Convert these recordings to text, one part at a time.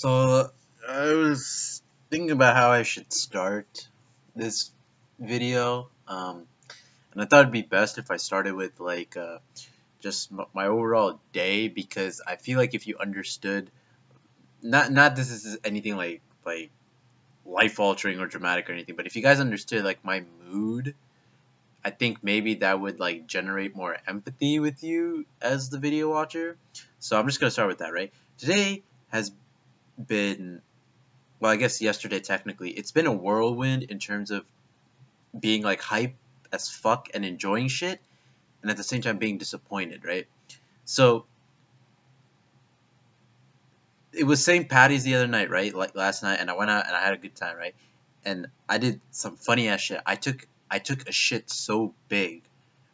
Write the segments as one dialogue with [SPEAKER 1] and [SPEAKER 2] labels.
[SPEAKER 1] So I was thinking about how I should start this video, and I thought it'd be best if I started with just my overall day, because I feel like if you understood, not this is anything like life altering or dramatic or anything, but if you guys understood like my mood, I think maybe that would like generate more empathy with you as the video watcher. So I'm just gonna start with that, right? Today has been, well, I guess yesterday technically, it's been a whirlwind in terms of being like hype as fuck and enjoying shit, and at the same time being disappointed, right? So it was St. Patty's the other night, right? Like last night, and I went out and I had a good time, right? And I did some funny ass shit. I took a shit so big,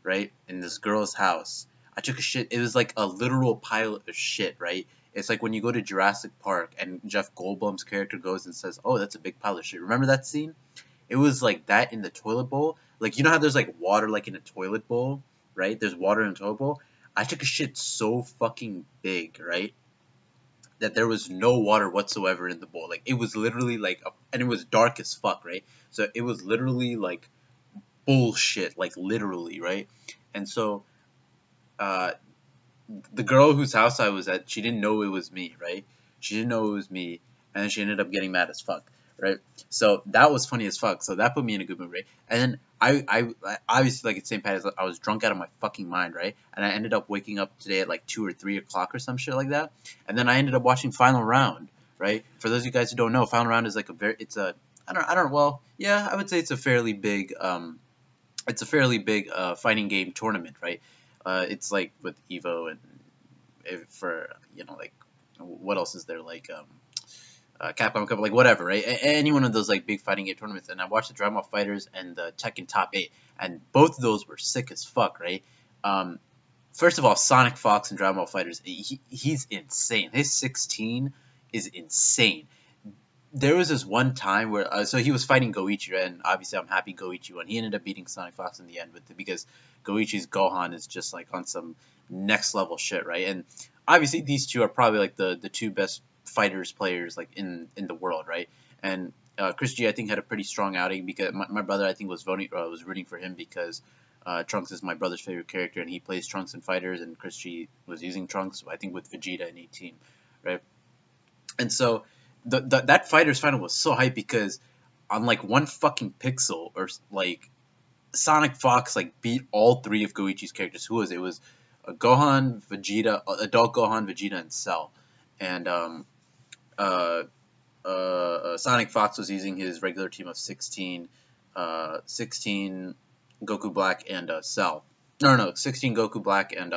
[SPEAKER 1] right, in this girl's house. I took a shit. It was like a literal pile of shit, right? It's like when you go to Jurassic Park and Jeff Goldblum's character goes and says, "Oh, that's a big pile of shit." Remember that scene? It was like that in the toilet bowl. Like, you know how there's like water like in a toilet bowl, right? There's water in a toilet bowl. I took a shit so fucking big, right, that there was no water whatsoever in the bowl. Like, it was literally like, and it was dark as fuck, right? So it was literally like bullshit, like literally, right? And so, uh, the girl whose house I was at, she didn't know it was me, right? She didn't know it was me, and then she ended up getting mad as fuck, right? So that was funny as fuck. So that put me in a good mood, right? And then I obviously, like, at St. Patty's, I was drunk out of my fucking mind, right? And I ended up waking up today at like 2 or 3 o'clock or some shit like that. And then I ended up watching Final Round, right? For those of you guys who don't know, Final Round is like it's a, I don't, well, yeah, I would say it's a fairly big fighting game tournament, right? It's like with Evo and for, like, what else is there, like Capcom Cup, like whatever, right? Any one of those like big fighting game tournaments. And I watched the Dragon Ball Fighters and the Tekken Top 8, and both of those were sick as fuck, right? Um, First of all, Sonic Fox and Dragon Ball Fighters, he's insane. His 16 is insane. There was this one time where so he was fighting Goichi, right? And obviously I'm happy Goichi won. He ended up beating Sonic Fox in the end because Goichi's Gohan is just like on some next level shit, right? And obviously these two are probably like the two best fighters players like in the world, right? And Chris G, I think, had a pretty strong outing because my brother, I think, was rooting for him because Trunks is my brother's favorite character and he plays Trunks in Fighters, and Chris G was using Trunks, I think, with Vegeta in 18, right? And so that fighters final was so hype because on like one fucking pixel, or like, Sonic Fox like beat all three of Goichi's characters. Who was it? It was Gohan, Vegeta, adult Gohan, Vegeta, and Cell. And uh, Sonic Fox was using his regular team of 16, 16 Goku Black and Cell. No, 16 Goku Black and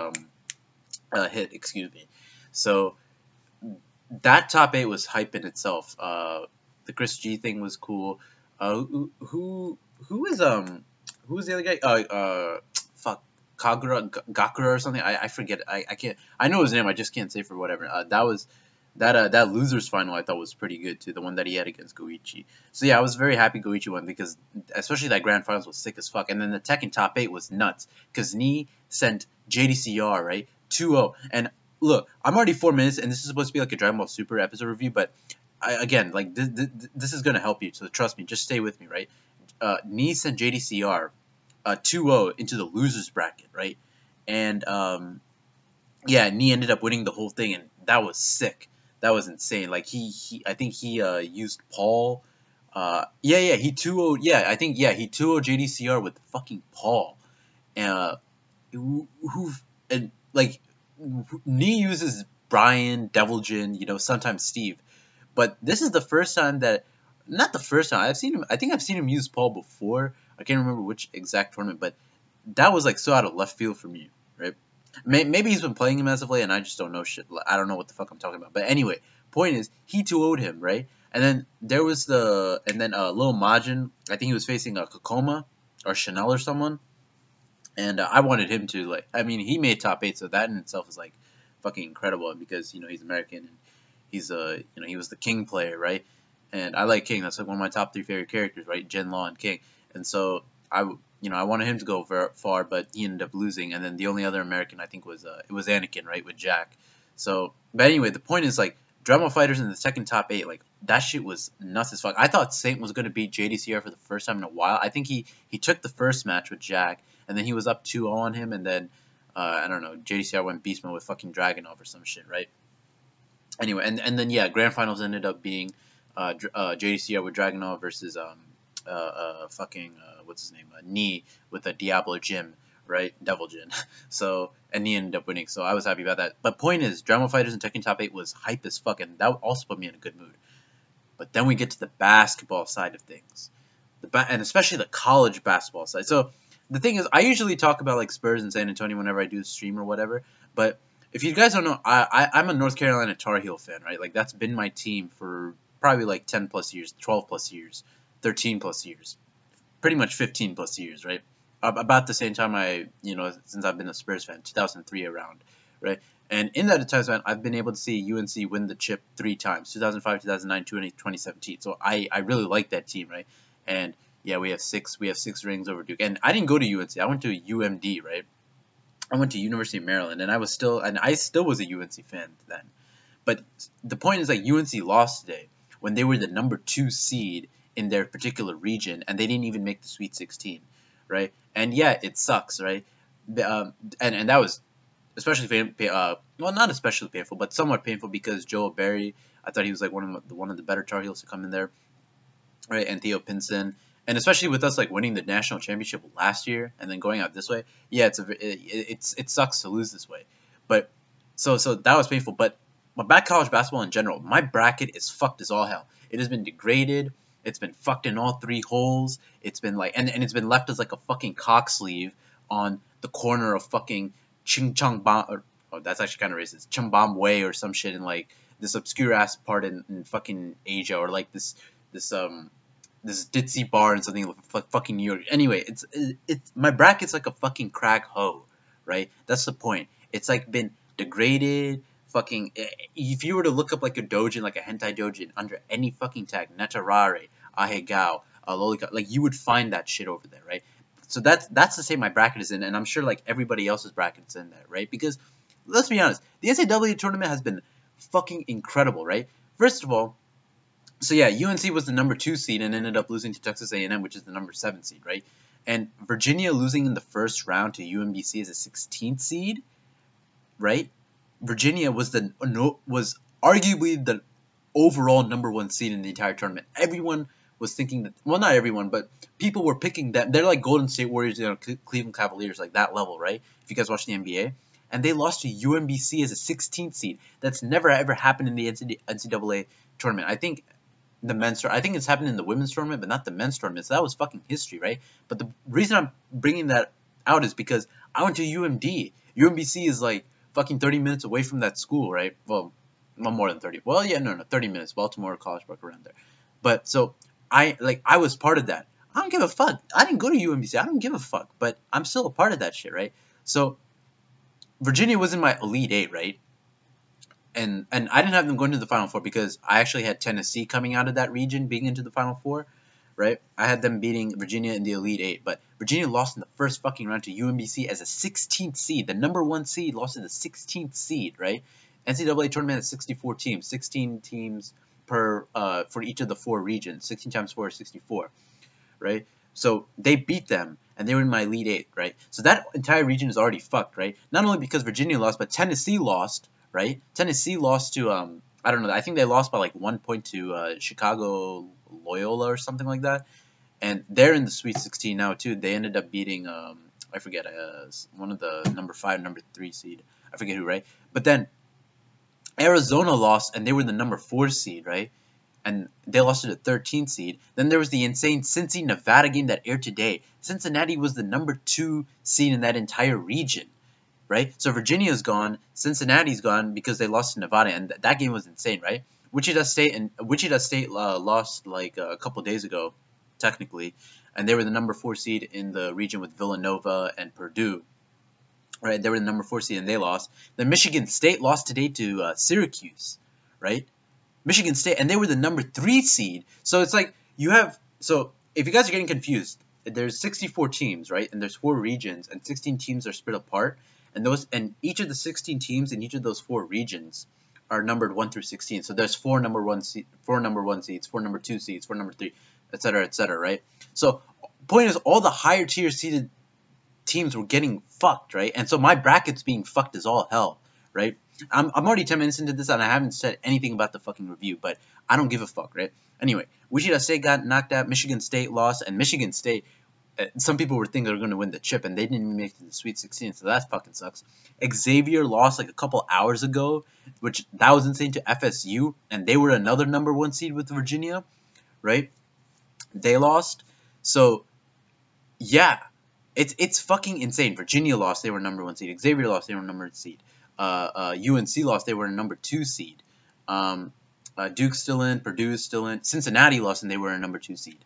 [SPEAKER 1] Hit. Excuse me. So that top 8 was hype in itself. The Chris G thing was cool. Who is who was the other guy? Fuck, Gakura or something. I forget. I can't. I know his name. I just can't say for whatever. That losers final I thought was pretty good too. The one that he had against Goichi. So yeah, I was very happy Goichi won because especially that grand finals was sick as fuck. And then the Tekken top 8 was nuts because Ni sent JDCR, right, 2-0. And look, I'm already 4 minutes, and this is supposed to be like a Dragon Ball Super episode review, but again, like this is gonna help you. So trust me, just stay with me, right? Ni sent JDCR 2-0 into the losers bracket, right? And yeah, Ni ended up winning the whole thing, and that was sick. That was insane. Like I think he used Paul. Yeah, he 2-0. Yeah, I think, yeah, he 2-0 JDCR with fucking Paul. Uh, who and like Ni uses Brian, Deviljin, sometimes Steve. But this is the first time that, not the first time, I've seen him. I think I've seen him use Paul before. I can't remember which exact tournament, but that was like so out of left field for me, right? Maybe he's been playing him as of late, and I just don't know shit. I don't know what the fuck I'm talking about. But anyway, point is, he 2-0'd him, right? And then there was Lil Majin. I think he was facing a Kokoma or Chanel or someone, and I wanted him to, like. I mean, he made top 8, so that in itself is like fucking incredible because he's American and he's he was the King player, right? And I like King. That's like one of my top 3 favorite characters, right? Jin Law and King. And so I wanted him to go very far, but he ended up losing. And then the only other American I think was it was Anakin, right, with Jack. So, but anyway, the point is, like, Drama Fighters in the second top 8, like, that shit was nuts as fuck. I thought Saint was going to beat JDCR for the first time in a while. I think he took the first match with Jack, and then he was up 2-0 on him, and then, I don't know, JDCR went beast mode with fucking Dragunov or some shit, right? Anyway, and then, yeah, Grand Finals ended up being JDCR with Dragunov versus, what's his name, Nee with a Diablo Jim, right? Devil Jin. So, and he ended up winning, so I was happy about that. But point is, Drama Fighters in Tekken Top 8 was hype as fuck, and that also put me in a good mood. But then we get to the basketball side of things, and especially the college basketball side. So the thing is, I usually talk about like Spurs and San Antonio whenever I do a stream or whatever. But if you guys don't know, I'm a North Carolina Tar Heel fan, right? Like that's been my team for probably like 10 plus years, 12 plus years, 13 plus years, pretty much 15 plus years, right? About the same time since I've been a Spurs fan, 2003 around, right? And in that time span, I've been able to see UNC win the chip 3 times, 2005, 2009, 2017. So I really like that team, right? And yeah, we have 6 rings over Duke. And I didn't go to UNC. I went to UMD, right? I went to University of Maryland, and I still was a UNC fan then. But the point is, like, UNC lost today when they were the number 2 seed in their particular region, and they didn't even make the Sweet 16, right? And yeah, it sucks, right? And that was especially well, not especially painful, but somewhat painful because Joel Berry, I thought he was like one of the better Tar Heels to come in there, right? And Theo Pinson, and especially with us like winning the national championship last year and then going out this way, yeah, it sucks to lose this way, but so that was painful. But back college basketball in general, my bracket is fucked as all hell. It has been degraded. It's been fucked in all 3 holes. It's been like, and it's been left as like a fucking cock sleeve on the corner of fucking Chungcheongbam, oh, that's actually kind of racist, Chumbamway or some shit in like this obscure ass part in fucking Asia, or like this ditzy bar in something like fucking New York. Anyway, it's my bracket's like a fucking crack hoe, right? That's the point. It's like been degraded. Fucking, if you were to look up like a doujin, like a hentai doujin, under any fucking tag, Netarare, Ahegao, Lolika, like you would find that shit over there, right? So that's the state my bracket is in, and I'm sure like everybody else's bracket's in there, right? Because let's be honest, the NCAA tournament has been fucking incredible, right? First of all, so yeah, UNC was the number 2 seed and ended up losing to Texas A&M, which is the number 7 seed, right? And Virginia losing in the first round to UMBC as a 16th seed, right? Virginia was arguably the overall number 1 seed in the entire tournament. Everyone was thinking that, well, not everyone, but people were picking them. They're like Golden State Warriors, Cleveland Cavaliers, like that level, right? If you guys watch the NBA. And they lost to UMBC as a 16th seed. That's never ever happened in the NCAA tournament. I think it's happened in the women's tournament, but not the men's tournament. So that was fucking history, right? But the reason I'm bringing that out is because I went to UMD. UMBC is like fucking 30 minutes away from that school, right? Well, no more than 30. Well, yeah, no, 30 minutes. Baltimore, College Park, around there. But so I was part of that. I don't give a fuck. I didn't go to UMBC. I don't give a fuck. But I'm still a part of that shit, right? So Virginia was in my Elite 8, right? And I didn't have them going to the Final Four because I actually had Tennessee coming out of that region being into the Final Four, right? I had them beating Virginia in the Elite 8, but Virginia lost in the first fucking round to UMBC as a 16th seed. The number 1 seed lost to the 16th seed, right? NCAA tournament has 64 teams, 16 teams per for each of the 4 regions. 16 times 4 is 64, right? So they beat them, and they were in my Elite 8, right? So that entire region is already fucked, right? Not only because Virginia lost, but Tennessee lost, right? Tennessee lost to, I don't know, I think they lost by like 1 point to Chicago Loyola or something like that. And they're in the Sweet 16 now, too. They ended up beating, I forget, one of the number 5, number 3 seed. I forget who, right? But then Arizona lost, and they were the number 4 seed, right? And they lost to the 13th seed. Then there was the insane Cincy-Nevada game that aired today. Cincinnati was the number 2 seed in that entire region, right? So Virginia's gone, Cincinnati's gone because they lost to Nevada, and that game was insane, right? Wichita State lost like a couple days ago, technically, and they were the number 4 seed in the region with Villanova and Purdue, right? They were the number 4 seed and they lost. Then Michigan State lost today to Syracuse, right? Michigan State, and they were the number 3 seed. So it's like so if you guys are getting confused, there's 64 teams, right? And there's 4 regions, and 16 teams are split apart. And each of the 16 teams in each of those 4 regions are numbered 1 through 16. So there's four number one seeds, four number 2 seeds, four number 3, etc., right? So point is, all the higher tier seeded teams were getting fucked, right? And so my bracket's being fucked as all hell, right? I'm already 10 minutes into this and I haven't said anything about the fucking review, but I don't give a fuck, right? Anyway, Wichita State got knocked out, Michigan State lost, and Michigan State, some people were thinking they were going to win the chip, and they didn't even make it to the Sweet 16, so that fucking sucks. Xavier lost like a couple hours ago, which that was insane, to FSU, and they were another number 1 seed with Virginia, right? They lost, so yeah, it's fucking insane. Virginia lost, they were number 1 seed. Xavier lost, they were number 1 seed. UNC lost, they were a number 2 seed. Duke's still in, Purdue's still in. Cincinnati lost, and they were a number 2 seed.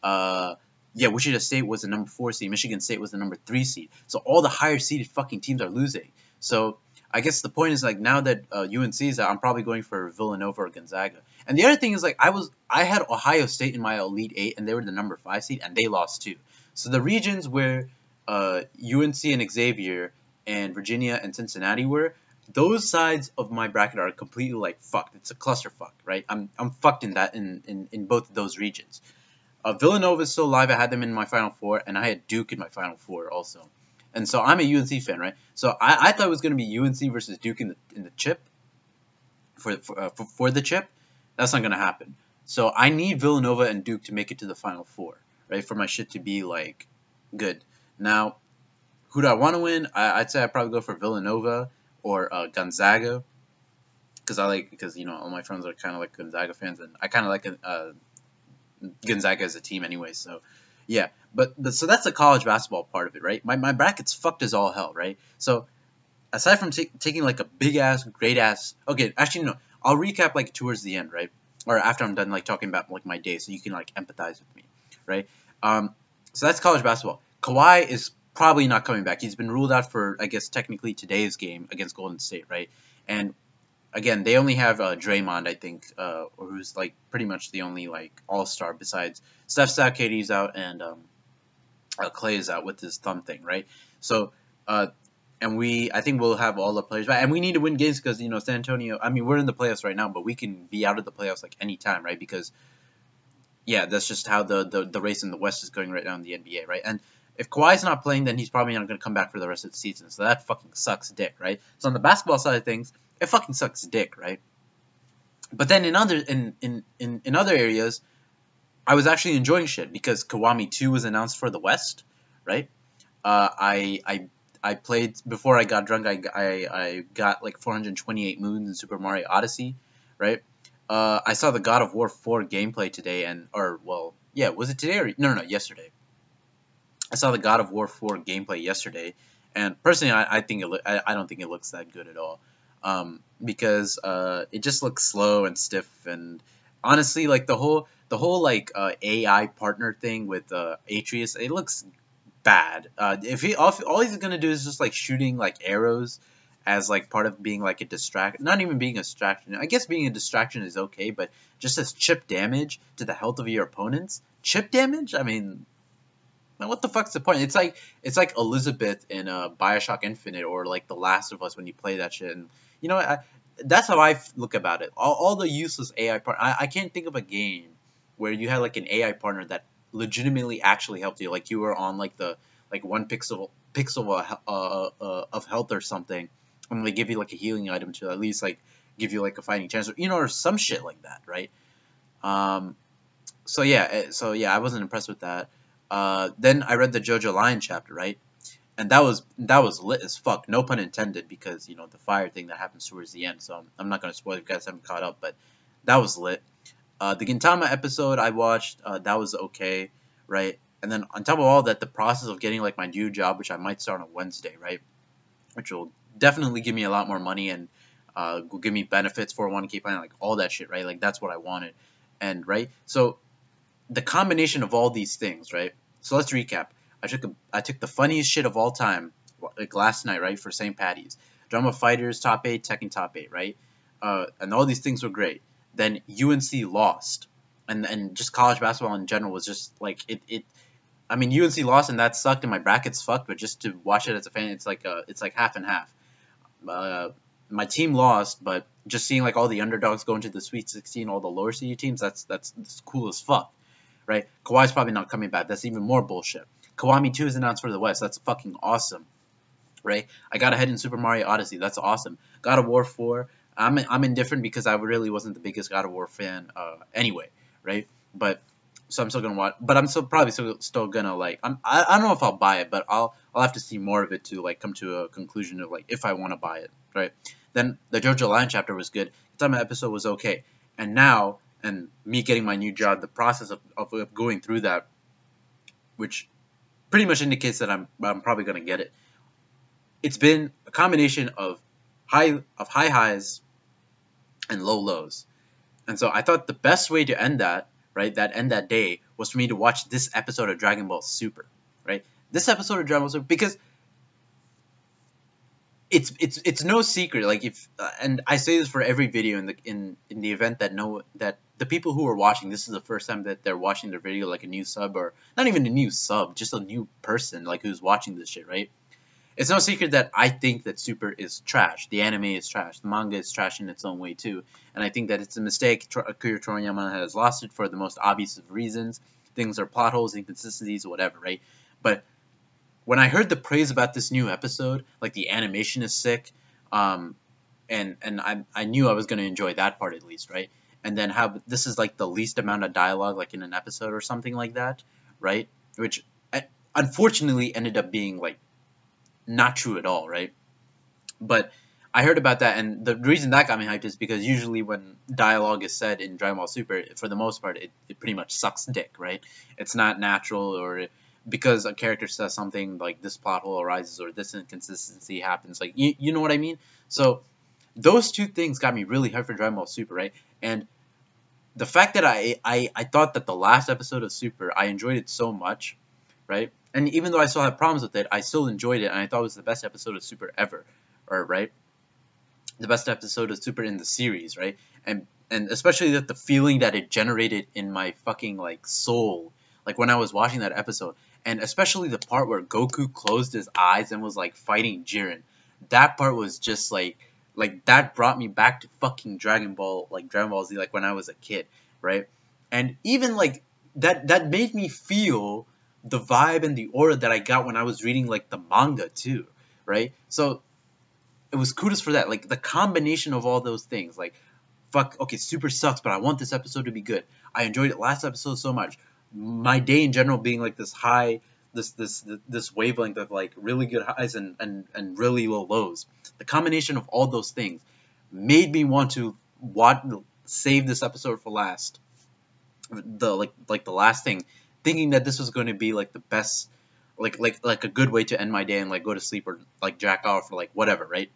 [SPEAKER 1] Yeah, Wichita State was the number 4 seed. Michigan State was the number 3 seed. So all the higher seeded fucking teams are losing. So I guess the point is, like, now that UNC is out, I'm probably going for Villanova or Gonzaga. And the other thing is, like, I had Ohio State in my Elite 8, and they were the number 5 seed, and they lost too. So the regions where UNC and Xavier and Virginia and Cincinnati were, those sides of my bracket are completely, like, fucked. It's a clusterfuck, right? I'm fucked in that in both of those regions. Villanova is still alive. I had them in my Final Four, and I had Duke in my Final Four also. And so I'm a UNC fan, right? So I thought it was going to be UNC versus Duke in the chip for the chip. That's not going to happen. So I need Villanova and Duke to make it to the Final Four, right? For my shit to be, like, good. Now, who do I want to win? I'd say I'd probably go for Villanova or Gonzaga, because you know, all my friends are kind of like Gonzaga fans, and I kind of like Gonzaga as a team anyway. So yeah, but so that's the college basketball part of it, right? My bracket's fucked as all hell, right? So aside from taking like a big ass, great ass, okay, actually no, I'll recap like towards the end, right? Or after I'm done like talking about like my day, so you can like empathize with me, right? So that's college basketball. Kawhi is probably not coming back. He's been ruled out for, I guess, technically today's game against Golden State, right? And again, they only have Draymond, I think, who's like pretty much the only like all-star besides Steph's out, KD's out, and Clay is out with his thumb thing, right? So, and I think we'll have all the players back, and we need to win games because, you know, San Antonio. I mean, we're in the playoffs right now, but we can be out of the playoffs like any time, right? Because yeah, that's just how the race in the West is going right now in the NBA, right? And if Kawhi's not playing, then he's probably not going to come back for the rest of the season. So that fucking sucks dick, right? So on the basketball side of things, it fucking sucks dick, right? But then in other areas, I was actually enjoying shit because Kiwami 2 was announced for the West, right? I played before I got drunk. I got like 428 moons in Super Mario Odyssey, right? I saw the God of War 4 gameplay today, was it today or no, yesterday. I saw the God of War 4 gameplay yesterday, and personally, I don't think it looks that good at all, because it just looks slow and stiff, and honestly, like the whole like AI partner thing with Atreus, it looks bad. If all he's gonna do is just like shooting like arrows as like part of being like a distraction, not even being a distraction. I guess being a distraction is okay, but just as chip damage to the health of your opponents, chip damage. I mean, what the fuck's the point? It's like Elizabeth in BioShock Infinite or like The Last of Us when you play that shit. And you know, that's how I look about it. All the useless AI part. I can't think of a game where you had like an AI partner that legitimately actually helped you. Like you were on like the one pixel of health or something, and they give you like a healing item to at least like give you like a fighting chance, or you know, or some shit like that, right? So yeah, I wasn't impressed with that. Then I read the JoJo Lion chapter, right? And that was lit as fuck, no pun intended, because you know the fire thing that happens towards the end. So I'm not gonna spoil if you guys haven't caught up, but that was lit. The Gintama episode I watched, that was okay, right? And then on top of all that, the process of getting like my new job, which I might start on Wednesday, right? Which will definitely give me a lot more money and will give me benefits, 401k plan, like all that shit, right? Like that's what I wanted, and right. So the combination of all these things, right? So let's recap. I took the funniest shit of all time, like last night, right, for St. Patty's. Drama Fighters top 8, Tekken top 8, right? And all these things were great. Then UNC lost, and just college basketball in general was just like it. I mean, UNC lost and that sucked, and my brackets fucked. But just to watch it as a fan, it's like half and half. my team lost, but just seeing like all the underdogs go into the Sweet 16, all the lower seed teams, that's cool as fuck, right? Kawhi's probably not coming back. That's even more bullshit. Kiwami 2 is announced for the West. That's fucking awesome, right? I got ahead in Super Mario Odyssey. That's awesome. God of War 4. I'm indifferent because I really wasn't the biggest God of War fan anyway, right? But so I'm still gonna watch. But I'm still probably still gonna like. I don't know if I'll buy it, but I'll have to see more of it to like come to a conclusion of like if I want to buy it, right? Then the JoJo Lion chapter was good. The time episode was okay, and now and me getting my new job, the process of going through that, which pretty much indicates that I'm probably gonna get it. It's been a combination of high highs and low lows. And so I thought the best way to end that, right, end that day, was for me to watch this episode of Dragon Ball Super, right? This episode of Dragon Ball Super, because it's no secret, like if and I say this for every video in the event that that the people who are watching, this is the first time that they're watching their video, like a new sub, or not even a new sub, just a new person like who's watching this shit, right? It's no secret that I think that Super is trash. The anime is trash. The manga is trash in its own way too. And I think that it's a mistake. Akira Toriyama has lost it for the most obvious of reasons. Things are plot holes, inconsistencies, whatever, right? But when I heard the praise about this new episode, like the animation is sick, and I knew I was going to enjoy that part at least, right? And then how this is like the least amount of dialogue like in an episode or something like that, right? Which unfortunately ended up being like not true at all, right? But I heard about that, and the reason that got me hyped is because usually when dialogue is said in Dragon Ball Super, for the most part, it pretty much sucks dick, right? It's not natural, or because a character says something like this plot hole arises or this inconsistency happens, like you know what I mean? So those two things got me really hyped for Dragon Ball Super, right? And the fact that I thought that the last episode of Super, I enjoyed it so much, right? And even though I still have problems with it, I still enjoyed it, and I thought it was the best episode of Super ever, or right? The best episode of Super in the series, right? And especially that the feeling that it generated in my fucking like soul, like when I was watching that episode, and especially the part where Goku closed his eyes and was like fighting Jiren. That part was just like that brought me back to fucking Dragon Ball Z, like when I was a kid, right? And even like that made me feel the vibe and the aura that I got when I was reading like the manga too, right? So it was kudos for that, like the combination of all those things. Like, fuck, okay, Super sucks, but I want this episode to be good. I enjoyed it last episode so much. My day in general being like this high, this wavelength of like really good highs and really low lows. The combination of all those things made me want to save this episode for last. The last thing, thinking that this was going to be like the best, like a good way to end my day and like go to sleep or like jack off or like whatever, right?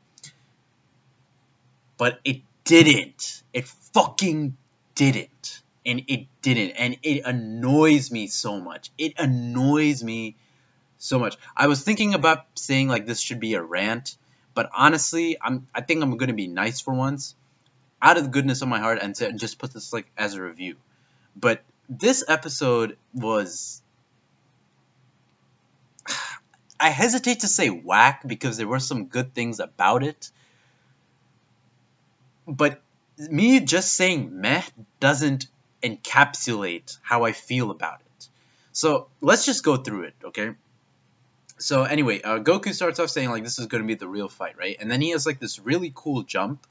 [SPEAKER 1] But it didn't. It fucking didn't. And it didn't. And it annoys me so much. It annoys me so much. I was thinking about saying like this should be a rant, but honestly, I think I'm going to be nice for once, out of the goodness of my heart, and just put this like as a review. But this episode was, I hesitate to say whack because there were some good things about it, but me just saying meh doesn't encapsulate how I feel about it. So let's just go through it, okay? So anyway, Goku starts off saying like this is going to be the real fight, right? And then he has like this really cool jump,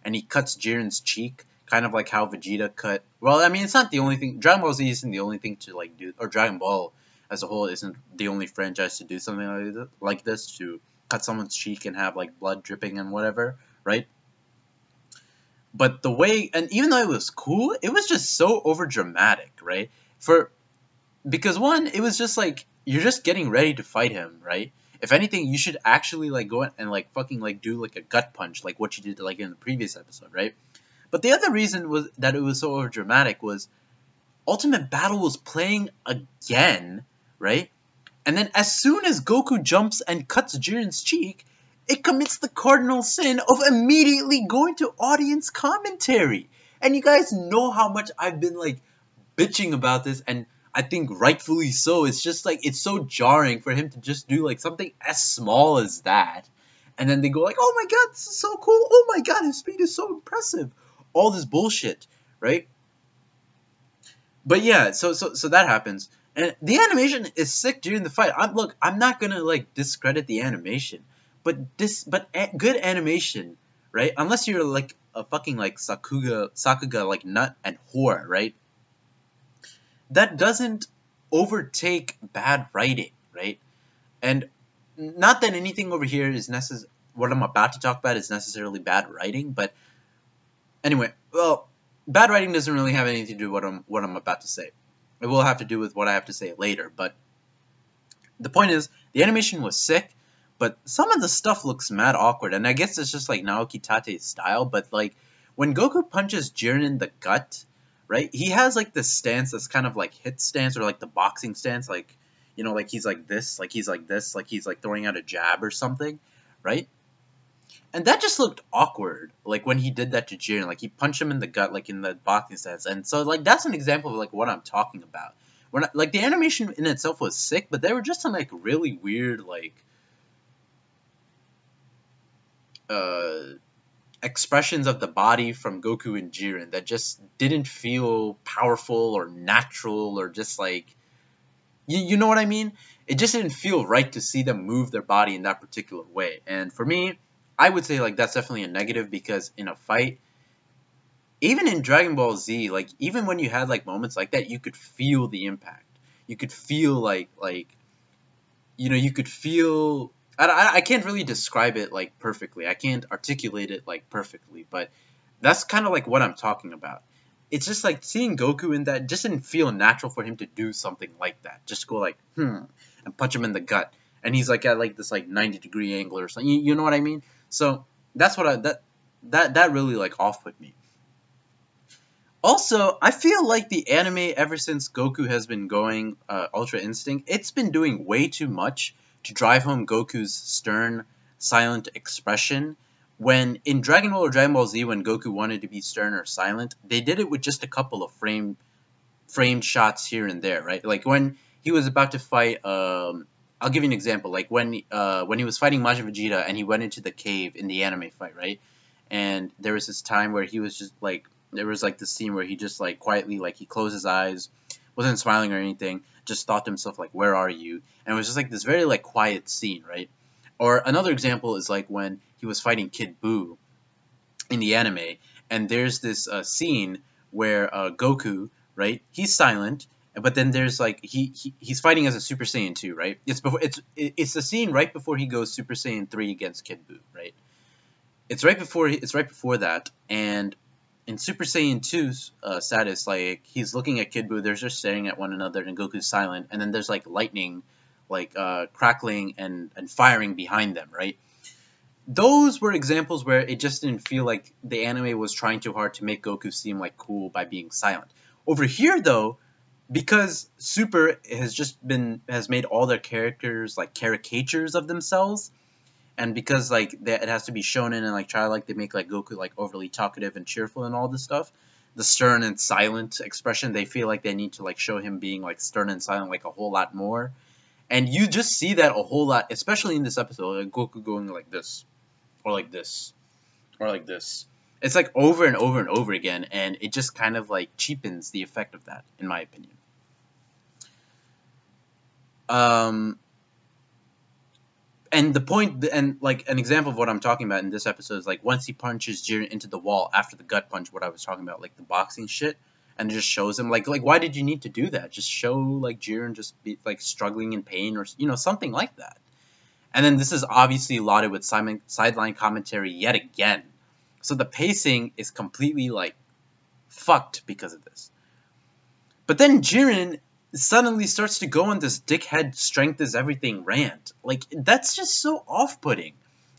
[SPEAKER 1] and he cuts Jiren's cheek, kind of like how Vegeta cut. Well, I mean, it's not the only thing. Dragon Ball Z isn't the only thing to like do, or Dragon Ball as a whole isn't the only franchise to do something like this, to cut someone's cheek and have like blood dripping and whatever, right? But the way, and even though it was cool, it was just so over dramatic, right? Because one, it was just like you're just getting ready to fight him, right? If anything, you should actually like go and like fucking like do like a gut punch, like what you did like in the previous episode, right? But the other reason was that it was so over dramatic was Ultimate Battle was playing again, right? And then as soon as Goku jumps and cuts Jiren's cheek, it commits the cardinal sin of immediately going to audience commentary. And you guys know how much I've been like bitching about this, and I think rightfully so. It's just like it's so jarring for him to just do like something as small as that and then they go like, oh my god, this is so cool, oh my god, his speed is so impressive, all this bullshit, right? But yeah, so that happens, and the animation is sick during the fight. I'm not gonna like discredit the animation, but good animation, right? Unless you're like a fucking like Sakuga like nut and whore, right? That doesn't overtake bad writing, right? And not that anything over here is what I'm about to talk about is necessarily bad writing, but anyway, well, bad writing doesn't really have anything to do with what I'm about to say. It will have to do with what I have to say later, but the point is, the animation was sick, but some of the stuff looks mad awkward, and I guess it's just like Naoki Tate's style, but like, when Goku punches Jiren in the gut, right, he has like this stance that's kind of like hit stance, or like the boxing stance, like, you know, like he's like this, like he's like this, like he's like throwing out a jab or something, right? And that just looked awkward, like when he did that to Jiren, like he punched him in the gut, like in the boxing stance, and so like that's an example of like what I'm talking about. Like the animation in itself was sick, but there were just some like really weird like expressions of the body from Goku and Jiren that just didn't feel powerful or natural or just like you know what I mean? It just didn't feel right to see them move their body in that particular way. And for me, I would say like that's definitely a negative, because in a fight, even in Dragon Ball Z, like even when you had like moments like that, you could feel the impact. You could feel like you know, you could feel. I can't really describe it like perfectly. I can't articulate it like perfectly, but that's kind of like what I'm talking about. It's just like seeing Goku in that just didn't feel natural for him to do something like that. Just go like and punch him in the gut, and he's like at like this like 90-degree angle or something. You know what I mean? So that's what that really like off put me. Also, I feel like the anime, ever since Goku has been going Ultra Instinct, it's been doing way too much to drive home Goku's stern, silent expression. When in Dragon Ball or Dragon Ball Z, when Goku wanted to be stern or silent, they did it with just a couple of framed shots here and there, right? Like when he was about to fight, I'll give you an example. Like when he was fighting Majin Vegeta and he went into the cave in the anime fight, right? And there was this time where he was just like, there was like this scene where he just like quietly, like he closed his eyes, wasn't smiling or anything, just thought to himself like, where are you? And it was just like this very like quiet scene, right? Or another example is like when he was fighting Kid Buu in the anime, and there's this scene where Goku, right, he's silent, but then there's like he's fighting as a Super Saiyan 2, right? It's the scene right before he goes Super Saiyan 3 against Kid Buu, right? It's right before that, and in Super Saiyan 2's status, like he's looking at Kid Buu, they're just staring at one another, and Goku's silent, and then there's like lightning, like crackling and firing behind them, right? Those were examples where it just didn't feel like the anime was trying too hard to make Goku seem like cool by being silent. Over here, though, because Super has made all their characters like caricatures of themselves, and because like it has to be shonen and like childlike, they make like Goku like overly talkative and cheerful and all this stuff. The stern and silent expression, they feel like they need to like show him being like stern and silent like a whole lot more. And you just see that a whole lot, especially in this episode, like Goku going like this, or like this, or like this. It's like over and over and over again, and it just kind of like cheapens the effect of that, in my opinion. And the point, and like an example of what I'm talking about in this episode is like once he punches Jiren into the wall after the gut punch, what I was talking about, like the boxing shit, and it just shows him like why did you need to do that? Just show like Jiren just be like struggling in pain, or you know, something like that. And then this is obviously lauded with sideline commentary yet again. So the pacing is completely like fucked because of this. But then Jiren suddenly starts to go on this dickhead strength is everything rant. Like, that's just so off-putting,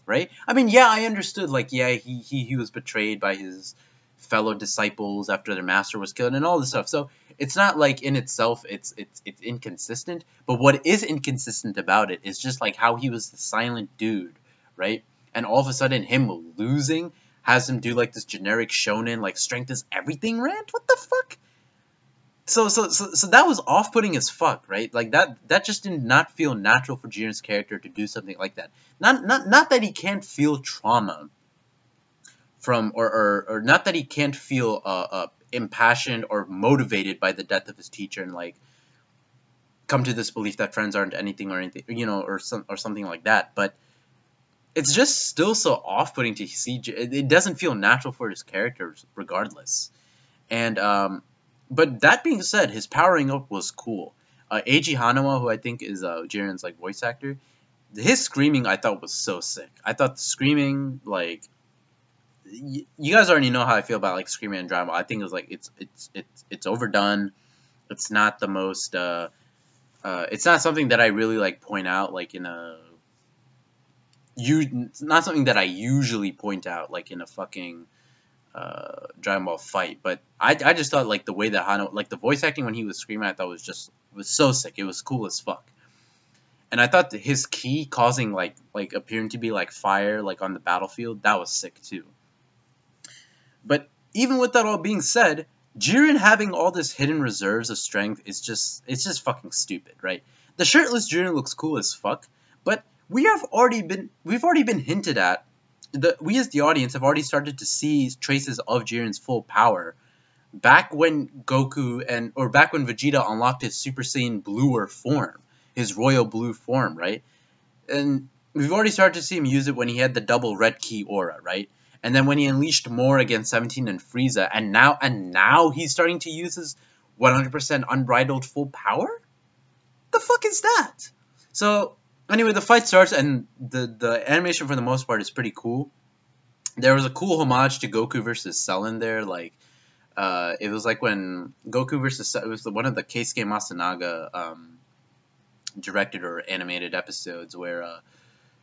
[SPEAKER 1] right? I mean, yeah, I understood, like, yeah, he was betrayed by his fellow disciples after their master was killed and all this stuff. So it's not like in itself it's inconsistent, but what is inconsistent about it is just like how he was the silent dude, right? And all of a sudden him losing has him do like this generic shonen like strength is everything rant. What the fuck? So that was off-putting as fuck, right? Like that just did not feel natural for Jiren's character to do something like that. Not that he can't feel trauma from, or not that he can't feel impassioned or motivated by the death of his teacher, and like come to this belief that friends aren't anything, or anything, or something like that. But it's just still so off-putting to see. It doesn't feel natural for his characters, regardless. And but that being said, his powering up was cool. Eiji Hanawa, who I think is Jiren's like voice actor, his screaming I thought was so sick. I thought the screaming, like, you guys already know how I feel about like screaming in drama. I think it was like it's overdone. It's not the most. It's not something that I really like point out like in a. It's not something that I usually point out like in a fucking Dragon Ball fight, but I just thought like the way that Hano, like the voice acting when he was screaming, I thought was so sick. It was cool as fuck. And I thought that his ki causing like appearing to be like fire like on the battlefield, that was sick too. But even with that all being said, Jiren having all this hidden reserves of strength is it's just fucking stupid, right? The shirtless Jiren looks cool as fuck, but we've already been hinted at. We as the audience have already started to see traces of Jiren's full power back when back when Vegeta unlocked his Super Saiyan bluer form, his royal blue form, right? And we've already started to see him use it when he had the double red ki aura, right? And then when he unleashed more against 17 and Frieza, and now he's starting to use his 100% unbridled full power? The fuck is that? So anyway, the fight starts, and the animation for the most part is pretty cool. There was a cool homage to Goku versus Cellin there, like it was like when Goku versus it was one of the Keisuke Masanaga directed or animated episodes where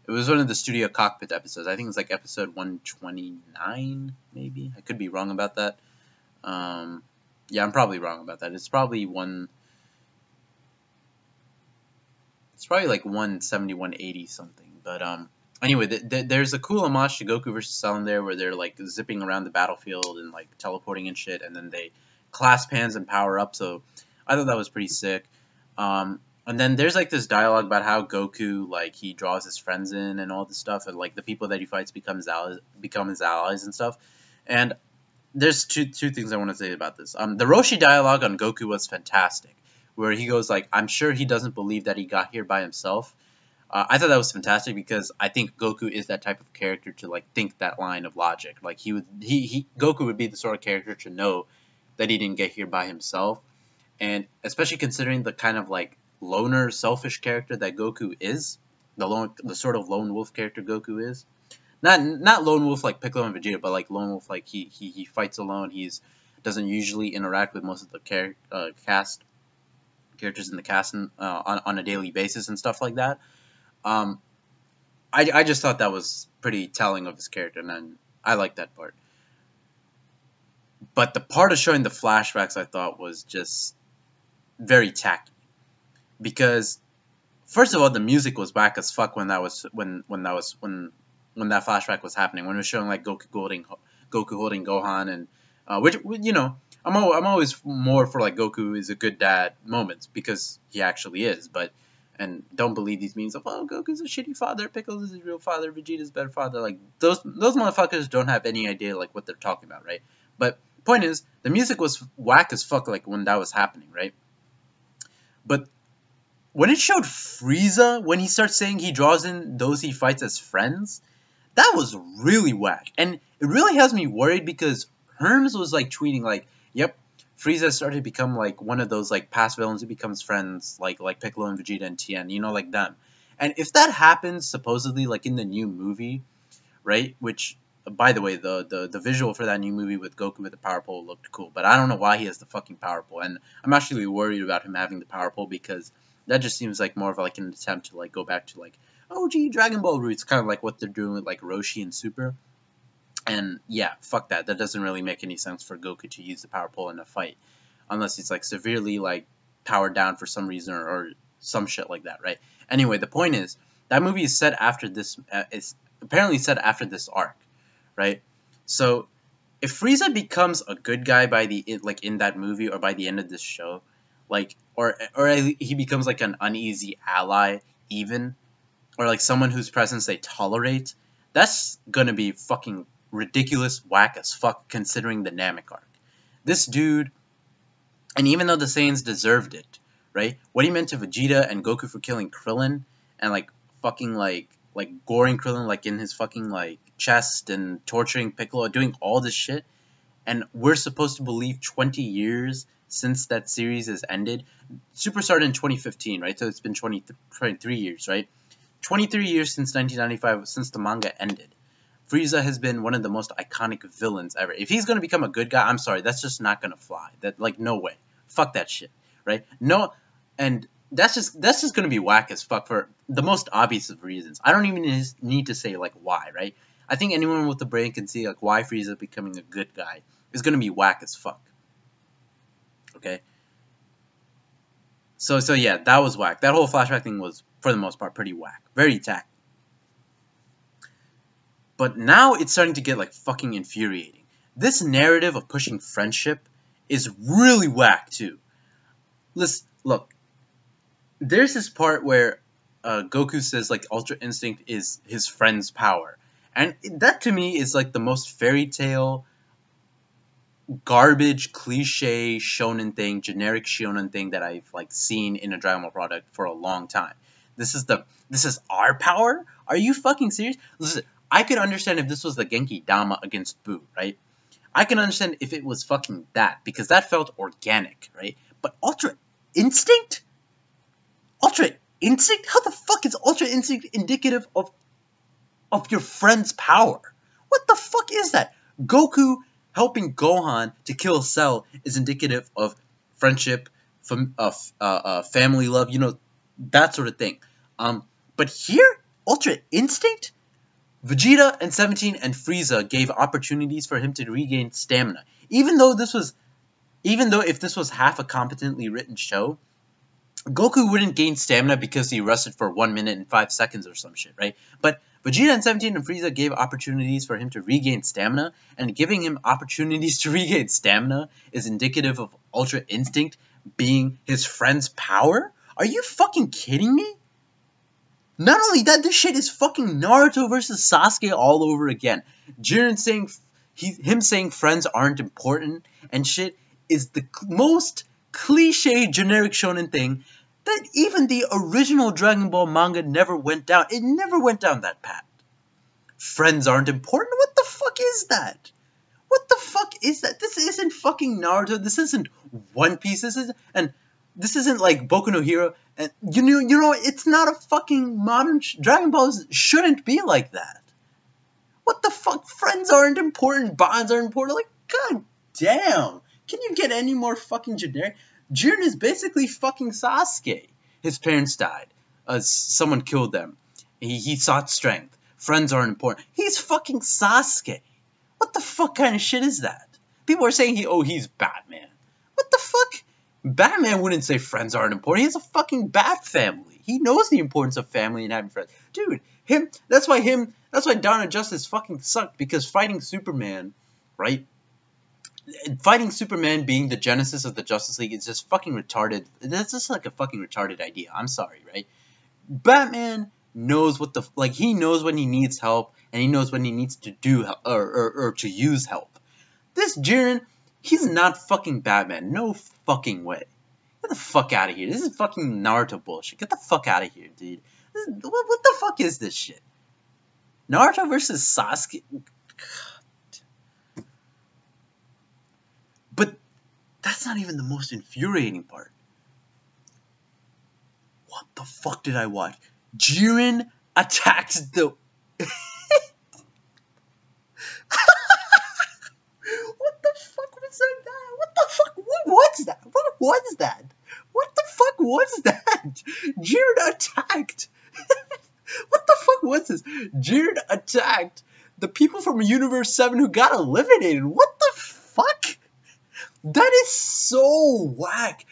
[SPEAKER 1] it was one of the Studio Cockpit episodes. I think it was like episode 129, maybe. I could be wrong about that. Yeah, I'm probably wrong about that. It's probably like 170, 180 something. But anyway, there's a cool homage to Goku versus Cell in there where they're like zipping around the battlefield and like teleporting and shit, and then they clasp hands and power up. So I thought that was pretty sick. And then there's like this dialogue about how Goku like he draws his friends in and all this stuff, and like the people that he fights become his allies and stuff. And there's two things I want to say about this. The Roshi dialogue on Goku was fantastic, where he goes like, "I'm sure he doesn't believe that he got here by himself." I thought that was fantastic because I think Goku is that type of character to like think that line of logic. Like Goku would be the sort of character to know that he didn't get here by himself, and especially considering the kind of like loner, selfish character that Goku is, the sort of lone wolf character Goku is. Not lone wolf like Piccolo and Vegeta, but like lone wolf like he fights alone. Doesn't usually interact with most of the characters in the cast on a daily basis and stuff like that. I just thought that was pretty telling of his character, and I like that part. But the part of showing the flashbacks I thought was just very tacky. Because first of all, the music was whack as fuck when that flashback was happening. When it was showing like Goku holding Gohan, and which I'm always more for like Goku is a good dad moments because he actually is. And don't believe these memes of, oh, Goku's a shitty father, Piccolo is his real father, Vegeta's better father. Like those motherfuckers don't have any idea like what they're talking about, right? But point is, the music was whack as fuck like when that was happening, right? But when it showed Frieza, when he starts saying he draws in those he fights as friends, that was really whack. And it really has me worried because Herms was like tweeting like, yep, Frieza started to become like one of those like past villains who becomes friends like Piccolo and Vegeta and Tien, like them. And if that happens supposedly like in the new movie, right? Which by the way, the visual for that new movie with Goku with the power pole looked cool, but I don't know why he has the fucking power pole. And I'm actually worried about him having the power pole because that just seems like more of like an attempt to like go back to like OG Dragon Ball roots, kind of like what they're doing with like Roshi and Super. And yeah, fuck that. That doesn't really make any sense for Goku to use the power pole in a fight, unless he's like severely like powered down for some reason or some shit like that, right? Anyway, the point is that movie is set after this. It's apparently set after this arc, right? So if Frieza becomes a good guy by in that movie or by the end of this show, like or he becomes like an uneasy ally even, or like someone whose presence they tolerate, that's gonna be fucking ridiculous, whack as fuck considering the Namek arc. This dude, and even though the Saiyans deserved it, right? What he meant to Vegeta and Goku for killing Krillin and like fucking like goring Krillin like in his fucking like chest and torturing Piccolo, doing all this shit, and we're supposed to believe 20 years since that series has ended. Super started in 2015, right? So it's been 23 years, right? 23 years since 1995, since the manga ended. Frieza has been one of the most iconic villains ever. If he's going to become a good guy, I'm sorry, that's just not going to fly. That, like, no way. Fuck that shit, right? No, and that's just going to be whack as fuck for the most obvious of reasons. I don't even need to say, like, why, right? I think anyone with a brain can see, like, why Frieza becoming a good guy is going to be whack as fuck. Okay? So yeah, that was whack. That whole flashback thing was, for the most part, pretty whack. Very tacky. But now it's starting to get, like, fucking infuriating. This narrative of pushing friendship is really whack, too. Listen, look. There's this part where Goku says, like, Ultra Instinct is his friend's power. And that, to me, is, like, the most fairy tale, garbage, cliche shonen thing, generic shonen thing that I've, like, seen in a Dragon Ball product for a long time. This is our power? Are you fucking serious? Listen, I could understand if this was the Genki Dama against Buu, right? I can understand if it was fucking that, because that felt organic, right? But Ultra Instinct? Ultra Instinct? How the fuck is Ultra Instinct indicative of your friend's power? What the fuck is that? Goku helping Gohan to kill Cell is indicative of friendship, family love, you know, that sort of thing. But here, Ultra Instinct? Vegeta and 17 and Frieza gave opportunities for him to regain stamina. Even though if this was half a competently written show, Goku wouldn't gain stamina because he rested for 1 minute and 5 seconds or some shit, right? But Vegeta and 17 and Frieza gave opportunities for him to regain stamina, and giving him opportunities to regain stamina is indicative of Ultra Instinct being his friend's power? Are you fucking kidding me? Not only that, this shit is fucking Naruto versus Sasuke all over again. Jiren saying, him saying friends aren't important and shit is the most cliche generic shonen thing that even the original Dragon Ball manga never went down. It never went down that path. Friends aren't important? What the fuck is that? What the fuck is that? This isn't fucking Naruto. This isn't One Piece. This isn't like Boku no Hero, and you know, it's not a fucking modern Dragon Balls shouldn't be like that. What the fuck? Friends aren't important, bonds aren't important. Like, god damn, can you get any more fucking generic? Jiren is basically fucking Sasuke. His parents died. Someone killed them. He sought strength. Friends aren't important. He's fucking Sasuke. What the fuck kind of shit is that? People are saying he's Batman. What the fuck? Batman wouldn't say friends aren't important. He has a fucking bat family. He knows the importance of family and having friends. Dude, that's why Dawn of Justice fucking sucked, because fighting Superman, right? Fighting Superman being the genesis of the Justice League is just fucking retarded. That's just like a fucking retarded idea. I'm sorry, right? Batman knows he knows when he needs help, and he knows when he needs to do help, or to use help. This Jiren, he's not fucking Batman. No fucking way. Get the fuck out of here. This is fucking Naruto bullshit. Get the fuck out of here, dude. What the fuck is this shit? Naruto versus Sasuke? God. But that's not even the most infuriating part. What the fuck did I watch? Jiren attacks the... What was that? What was that? What the fuck was that? Jiren attacked. What the fuck was this? Jiren attacked the people from Universe 7 who got eliminated. What the fuck? That is so whack.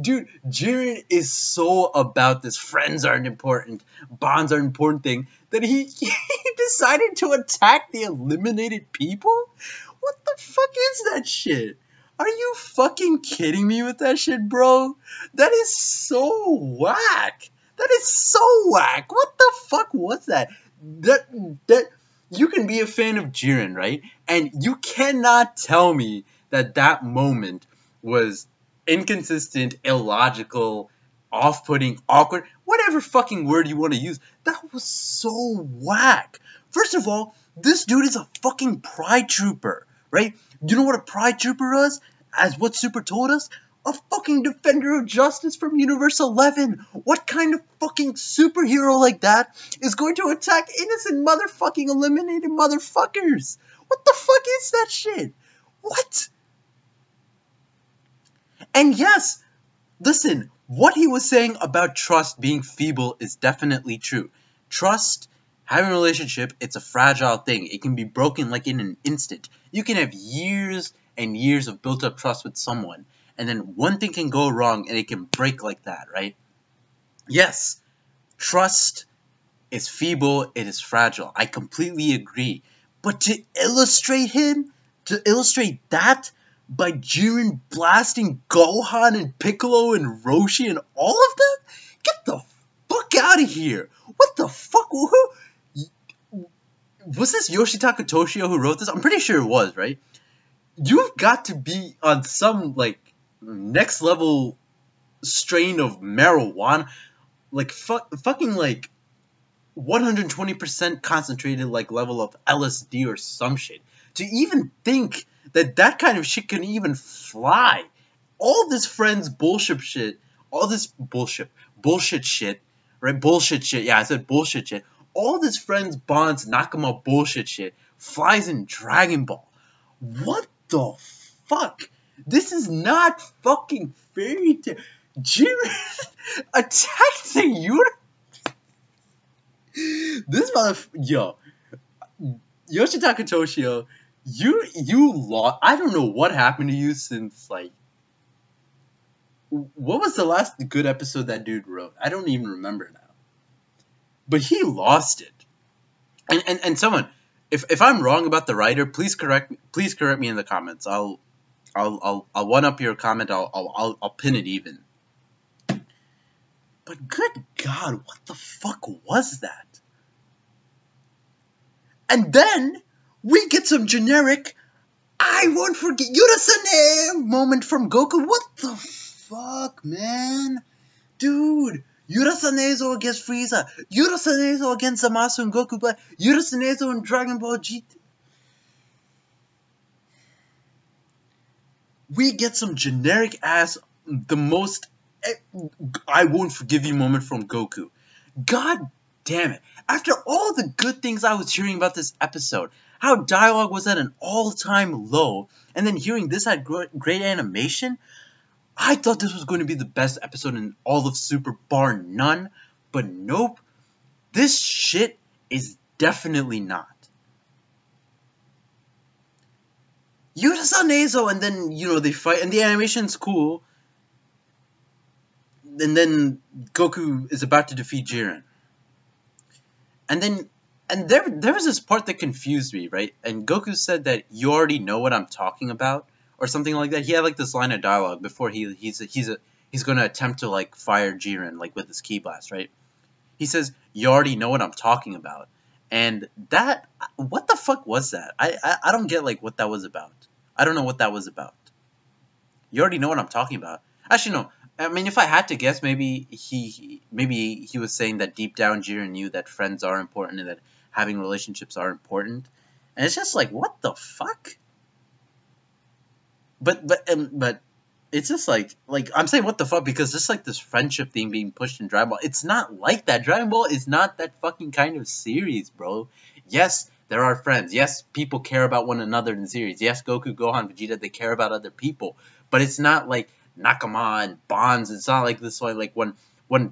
[SPEAKER 1] Dude, Jiren is so about this friends aren't important, bonds are important thing that he decided to attack the eliminated people? What the fuck? is that shit? Are you fucking kidding me with that shit, bro? That is so whack. That is so whack. What the fuck was that? That you can be a fan of Jiren, right? And you cannot tell me that that moment was inconsistent, illogical, off-putting, awkward, whatever fucking word you want to use. That was so whack. First of all, this dude is a fucking pride trooper, right? You know what a pride trooper is? As what Super told us? A fucking defender of justice from Universe 11. What kind of fucking superhero like that is going to attack innocent motherfucking eliminated motherfuckers? What the fuck is that shit? What? And yes, listen, what he was saying about trust being feeble is definitely true. Trust, having a relationship, it's a fragile thing. It can be broken like in an instant. You can have years and years of built up trust with someone, and then one thing can go wrong and it can break like that, right? Yes, trust is feeble, it is fragile. I completely agree. But to illustrate that by Jiren blasting Gohan and Piccolo and Roshi and all of them? Get the fuck out of here. What the fuck? Was this Yoshitaka Toshio who wrote this? I'm pretty sure it was, right? You've got to be on some, like, next level strain of marijuana. Like, fucking, like, 120% concentrated, like, level of LSD or some shit. To even think that that kind of shit can even fly. All this friends bullshit shit, all this bullshit shit, right? Bullshit shit, yeah, I said bullshit shit. All this friends bonds Nakama bullshit shit flies in Dragon Ball. What the fuck? This is not fucking fairy tale. Jiren attacked the universe. This yo, Yoshitaka Toshio, you lost. I don't know what happened to you since, like, what was the last good episode that dude wrote? I don't even remember now. But he lost it. And someone, if I'm wrong about the writer, please correct me in the comments. I'll one up your comment. I'll pin it even. But good God, what the fuck was that? And then we get some generic I won't forget Yurasane moment from Goku. What the fuck, man? Dude, Yurasanezo against Frieza, Yurasanezo against Zamasu and Goku Black, Yurasanezo in Dragon Ball GT. We get some generic ass, the most I won't forgive you moment from Goku. God damn it. After all the good things I was hearing about this episode, how dialogue was at an all-time low, and then hearing this had great animation, I thought this was going to be the best episode in all of Super bar none, but nope. This shit is definitely not. Yurasanezo, and then, you know, they fight, and the animation's cool. And then Goku is about to defeat Jiren. And there was this part that confused me, right? And Goku said that you already know what I'm talking about, or something like that. He had like this line of dialogue before he's going to attempt to like fire Jiren like with his ki blast, right? He says, "You already know what I'm talking about," and that, what the fuck was that? I don't get like what that was about. I don't know what that was about. You already know what I'm talking about. Actually, no. I mean, if I had to guess, maybe he was saying that deep down Jiren knew that friends are important and that having relationships are important. And it's just like, what the fuck? But it's just like I'm saying what the fuck because just like this friendship thing being pushed in Dragon Ball, it's not like that. Dragon Ball is not that fucking kind of series, bro. Yes, there are friends. Yes, people care about one another in the series. Yes, Goku, Gohan, Vegeta, they care about other people. But it's not like Nakama and bonds. It's not like this like one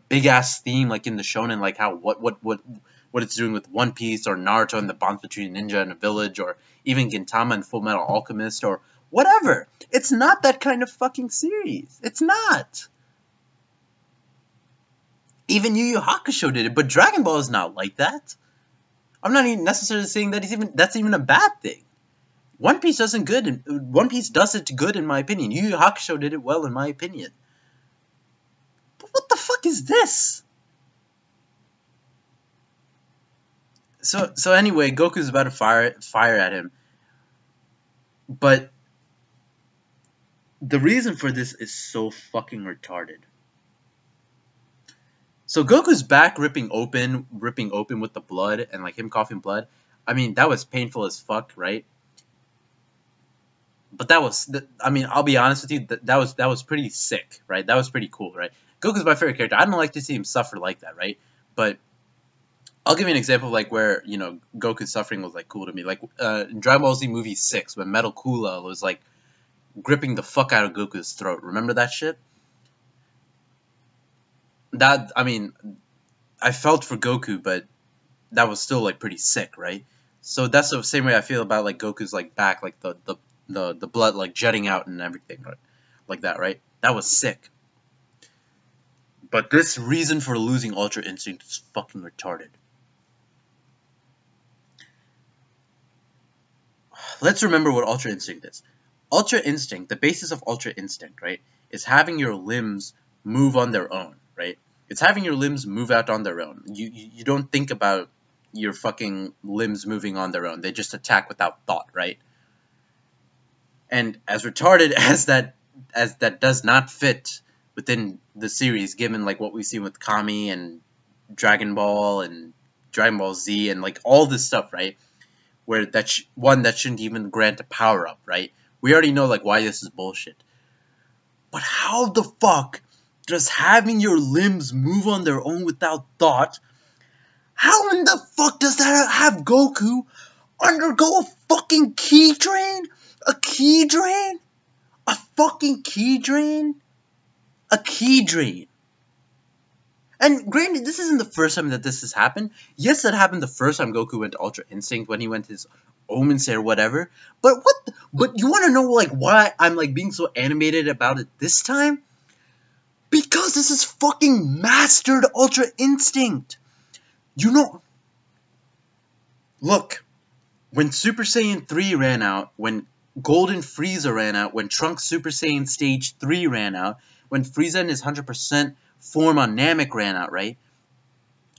[SPEAKER 1] big ass theme like in the shonen, like how what it's doing with One Piece or Naruto and the bonds between a ninja and a village, or even Gintama and Full Metal Alchemist or whatever. It's not that kind of fucking series. It's not. Even Yu Yu Hakusho did it, but Dragon Ball is not like that. I'm not even necessarily saying that that's even a bad thing. One Piece doesn't good. One Piece does it good in my opinion. Yu Yu Hakusho did it well in my opinion. But what the fuck is this? So anyway, Goku's about to fire at him, but the reason for this is so fucking retarded. So Goku's back ripping open with the blood and like him coughing blood. I mean, that was painful as fuck, right? But that was, I mean, I'll be honest with you, that was pretty sick, right? That was pretty cool, right? Goku's my favorite character. I don't like to see him suffer like that, right? But I'll give you an example of like where, you know, Goku's suffering was like cool to me. Like in Dragon Ball Z movie 6 when Metal Kula was like gripping the fuck out of Goku's throat. Remember that shit? That, I mean, I felt for Goku, but that was still like pretty sick, right? So that's the same way I feel about like Goku's like back, like the blood like jetting out and everything, right? Like that, right? That was sick. But this reason for losing Ultra Instinct is fucking retarded. Let's remember what Ultra Instinct is. Ultra Instinct, the basis of Ultra Instinct, right, is having your limbs move on their own, right? It's having your limbs move out on their own. You don't think about your fucking limbs moving on their own. They just attack without thought, right? And as retarded as that does not fit within the series, given like what we've seen with Kami and Dragon Ball Z and like all this stuff, right? Where one that shouldn't even grant a power up, right? We already know like why this is bullshit. But how the fuck does having your limbs move on their own without thought? How in the fuck does that have Goku undergo a fucking ki drain? A ki drain? A fucking ki drain? A ki drain. And granted, this isn't the first time that this has happened. Yes, that happened the first time Goku went to Ultra Instinct when he went to his Omensei or whatever. But but you want to know like why I'm like being so animated about it this time? Because this is fucking mastered Ultra Instinct. You know, look, when Super Saiyan 3 ran out, when Golden Frieza ran out, when Trunks Super Saiyan Stage 3 ran out, when Frieza and his 100% form on Namek ran out, right?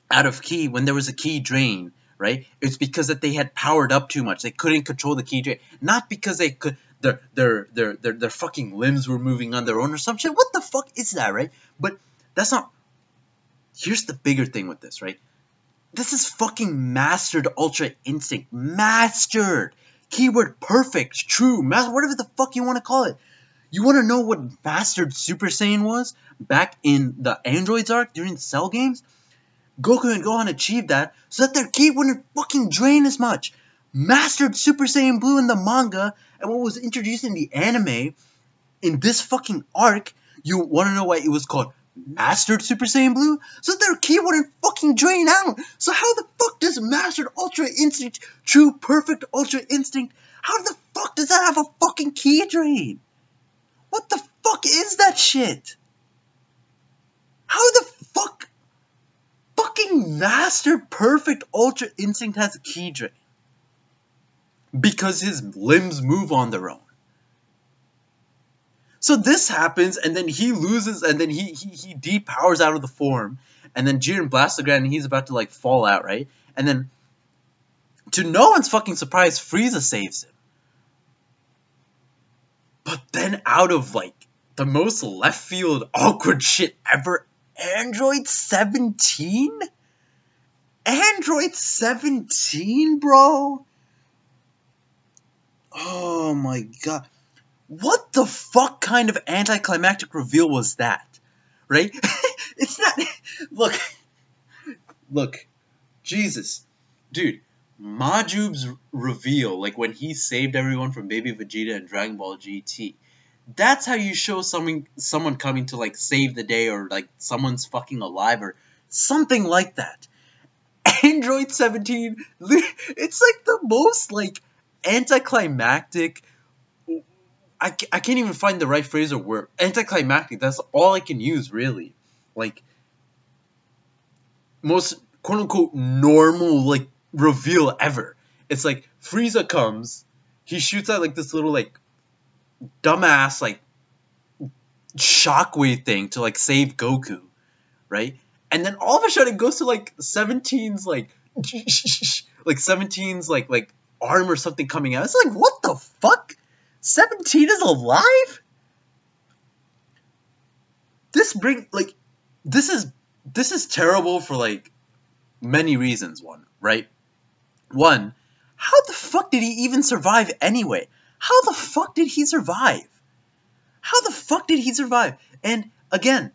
[SPEAKER 1] Out of ki, when there was a ki drain, right? It's because that they had powered up too much. They couldn't control the ki drain. Not because they could their fucking limbs were moving on their own or some shit. What the fuck is that, right? But that's not. Here's the bigger thing with this, right? This is fucking mastered Ultra Instinct. Mastered. Keyword perfect, true, whatever the fuck you want to call it. You want to know what mastered Super Saiyan was back in the Androids arc during the Cell games? Goku and Gohan achieved that so that their ki wouldn't fucking drain as much. Mastered Super Saiyan Blue in the manga and what was introduced in the anime in this fucking arc. You want to know why it was called Mastered Super Saiyan Blue? So that their ki wouldn't fucking drain out. So how the fuck does Mastered Ultra Instinct, true perfect Ultra Instinct, how the fuck does that have a fucking ki drain? What the fuck is that shit? How the fuck fucking Mastered Perfect Ultra Instinct has a ki drain? Because his limbs move on their own. So this happens, and then he loses, and then he depowers out of the form, and then Jiren blasts the ground, and he's about to like fall out, right? And then, to no one's fucking surprise, Frieza saves him. But then, out of like the most left field awkward shit ever, Android 17? Android 17, bro? Oh my god. What the fuck kind of anticlimactic reveal was that? Right? It's not... Look. Jesus. Dude, Majub's reveal, like when he saved everyone from Baby Vegeta in Dragon Ball GT, that's how you show someone coming to like save the day, or like someone's fucking alive or something like that. Android 17, it's like the most like anticlimactic... I can't even find the right phrase or word. Anticlimactic, that's all I can use, really. Like, most quote-unquote normal, like, reveal ever. It's like, Frieza comes, he shoots out like this little like dumbass like shockwave thing to like save Goku, right? And then all of a sudden it goes to like 17's like like 17's like arm or something coming out. It's like, what the fuck? 17 is alive? This is terrible for like many reasons. One, how the fuck did he even survive anyway? How the fuck did he survive? How the fuck did he survive? And again,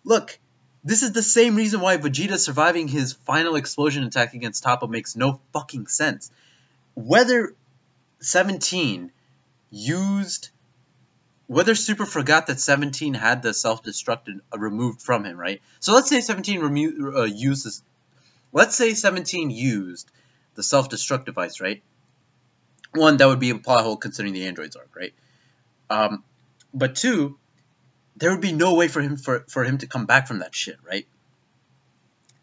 [SPEAKER 1] look, this is the same reason why Vegeta surviving his final explosion attack against Toppo makes no fucking sense. Whether 17 used... Whether Super forgot that 17 had the self-destruct removed from him, right? So let's say 17 used this... Let's say 17 used the self-destruct device, right? One, that would be a plot hole considering the androids arc, right? But two, there would be no way for him to come back from that shit, right?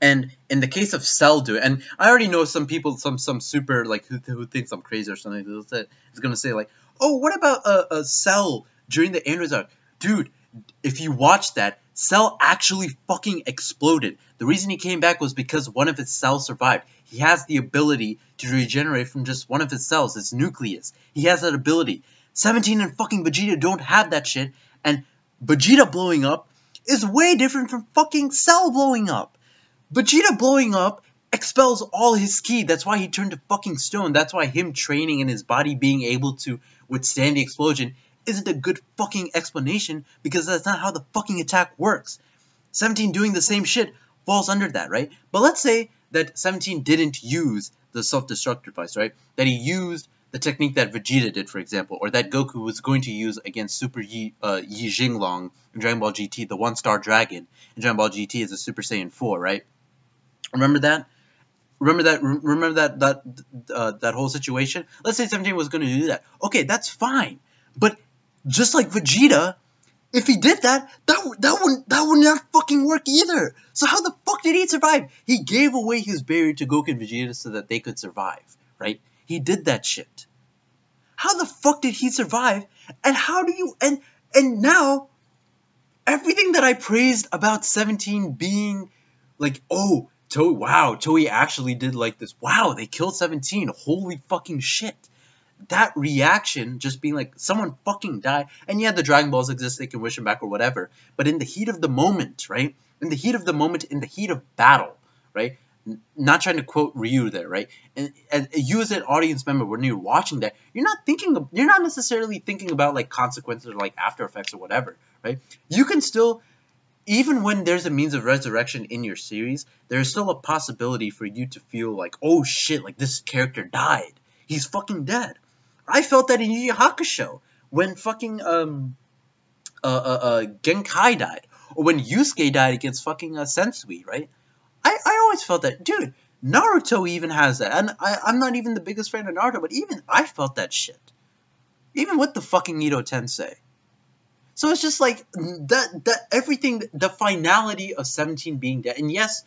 [SPEAKER 1] And in the case of Cell doing, and I already know some people, some super like who thinks I'm crazy or something, is gonna say like, oh, what about a Cell during the androids arc? Dude, if you watch that, Cell actually fucking exploded. The reason he came back was because one of his cells survived. He has the ability to regenerate from just one of his cells, his nucleus. He has that ability. 17 and fucking Vegeta don't have that shit, and Vegeta blowing up is way different from fucking Cell blowing up. Vegeta blowing up expels all his ki. That's why he turned to fucking stone. That's why him training and his body being able to withstand the explosion isn't a good fucking explanation, because that's not how the fucking attack works. 17 doing the same shit falls under that, right? But let's say that 17 didn't use the self-destruct device, right? That he used the technique that Vegeta did, for example, or that Goku was going to use against Super Yi Jinglong in Dragon Ball GT, the one-star dragon in Dragon Ball GT is a Super Saiyan 4, right? Remember that? Remember that whole situation? Let's say 17 was going to do that. Okay, that's fine. But just like Vegeta, if he did that would not fucking work either. So how the fuck did he survive? He gave away his barrier to Goku and Vegeta so that they could survive, right? He did that shit. How the fuck did he survive? And how do you... And now, everything that I praised about 17 being like, oh, Toei actually did like this. Wow, they killed 17. Holy fucking shit. That reaction, just being like, someone fucking died. And yeah, the Dragon Balls exist, they can wish him back or whatever. But in the heat of the moment, right? In the heat of the moment, in the heat of battle, right? Not trying to quote Ryu there, right? And you as an audience member, when you're watching that, you're not necessarily thinking about like consequences or like after effects or whatever, right? You can still, even when there's a means of resurrection in your series, there's still a possibility for you to feel like, oh shit, like this character died. He's fucking dead. I felt that in Yu Yu Hakusho when fucking Genkai died, or when Yusuke died against fucking Sensui, right? I always felt that, dude. Naruto even has that, and I'm not even the biggest fan of Naruto, but even I felt that shit, even with the fucking Edo Tensei. So it's just like that everything, the finality of 17 being dead, and yes,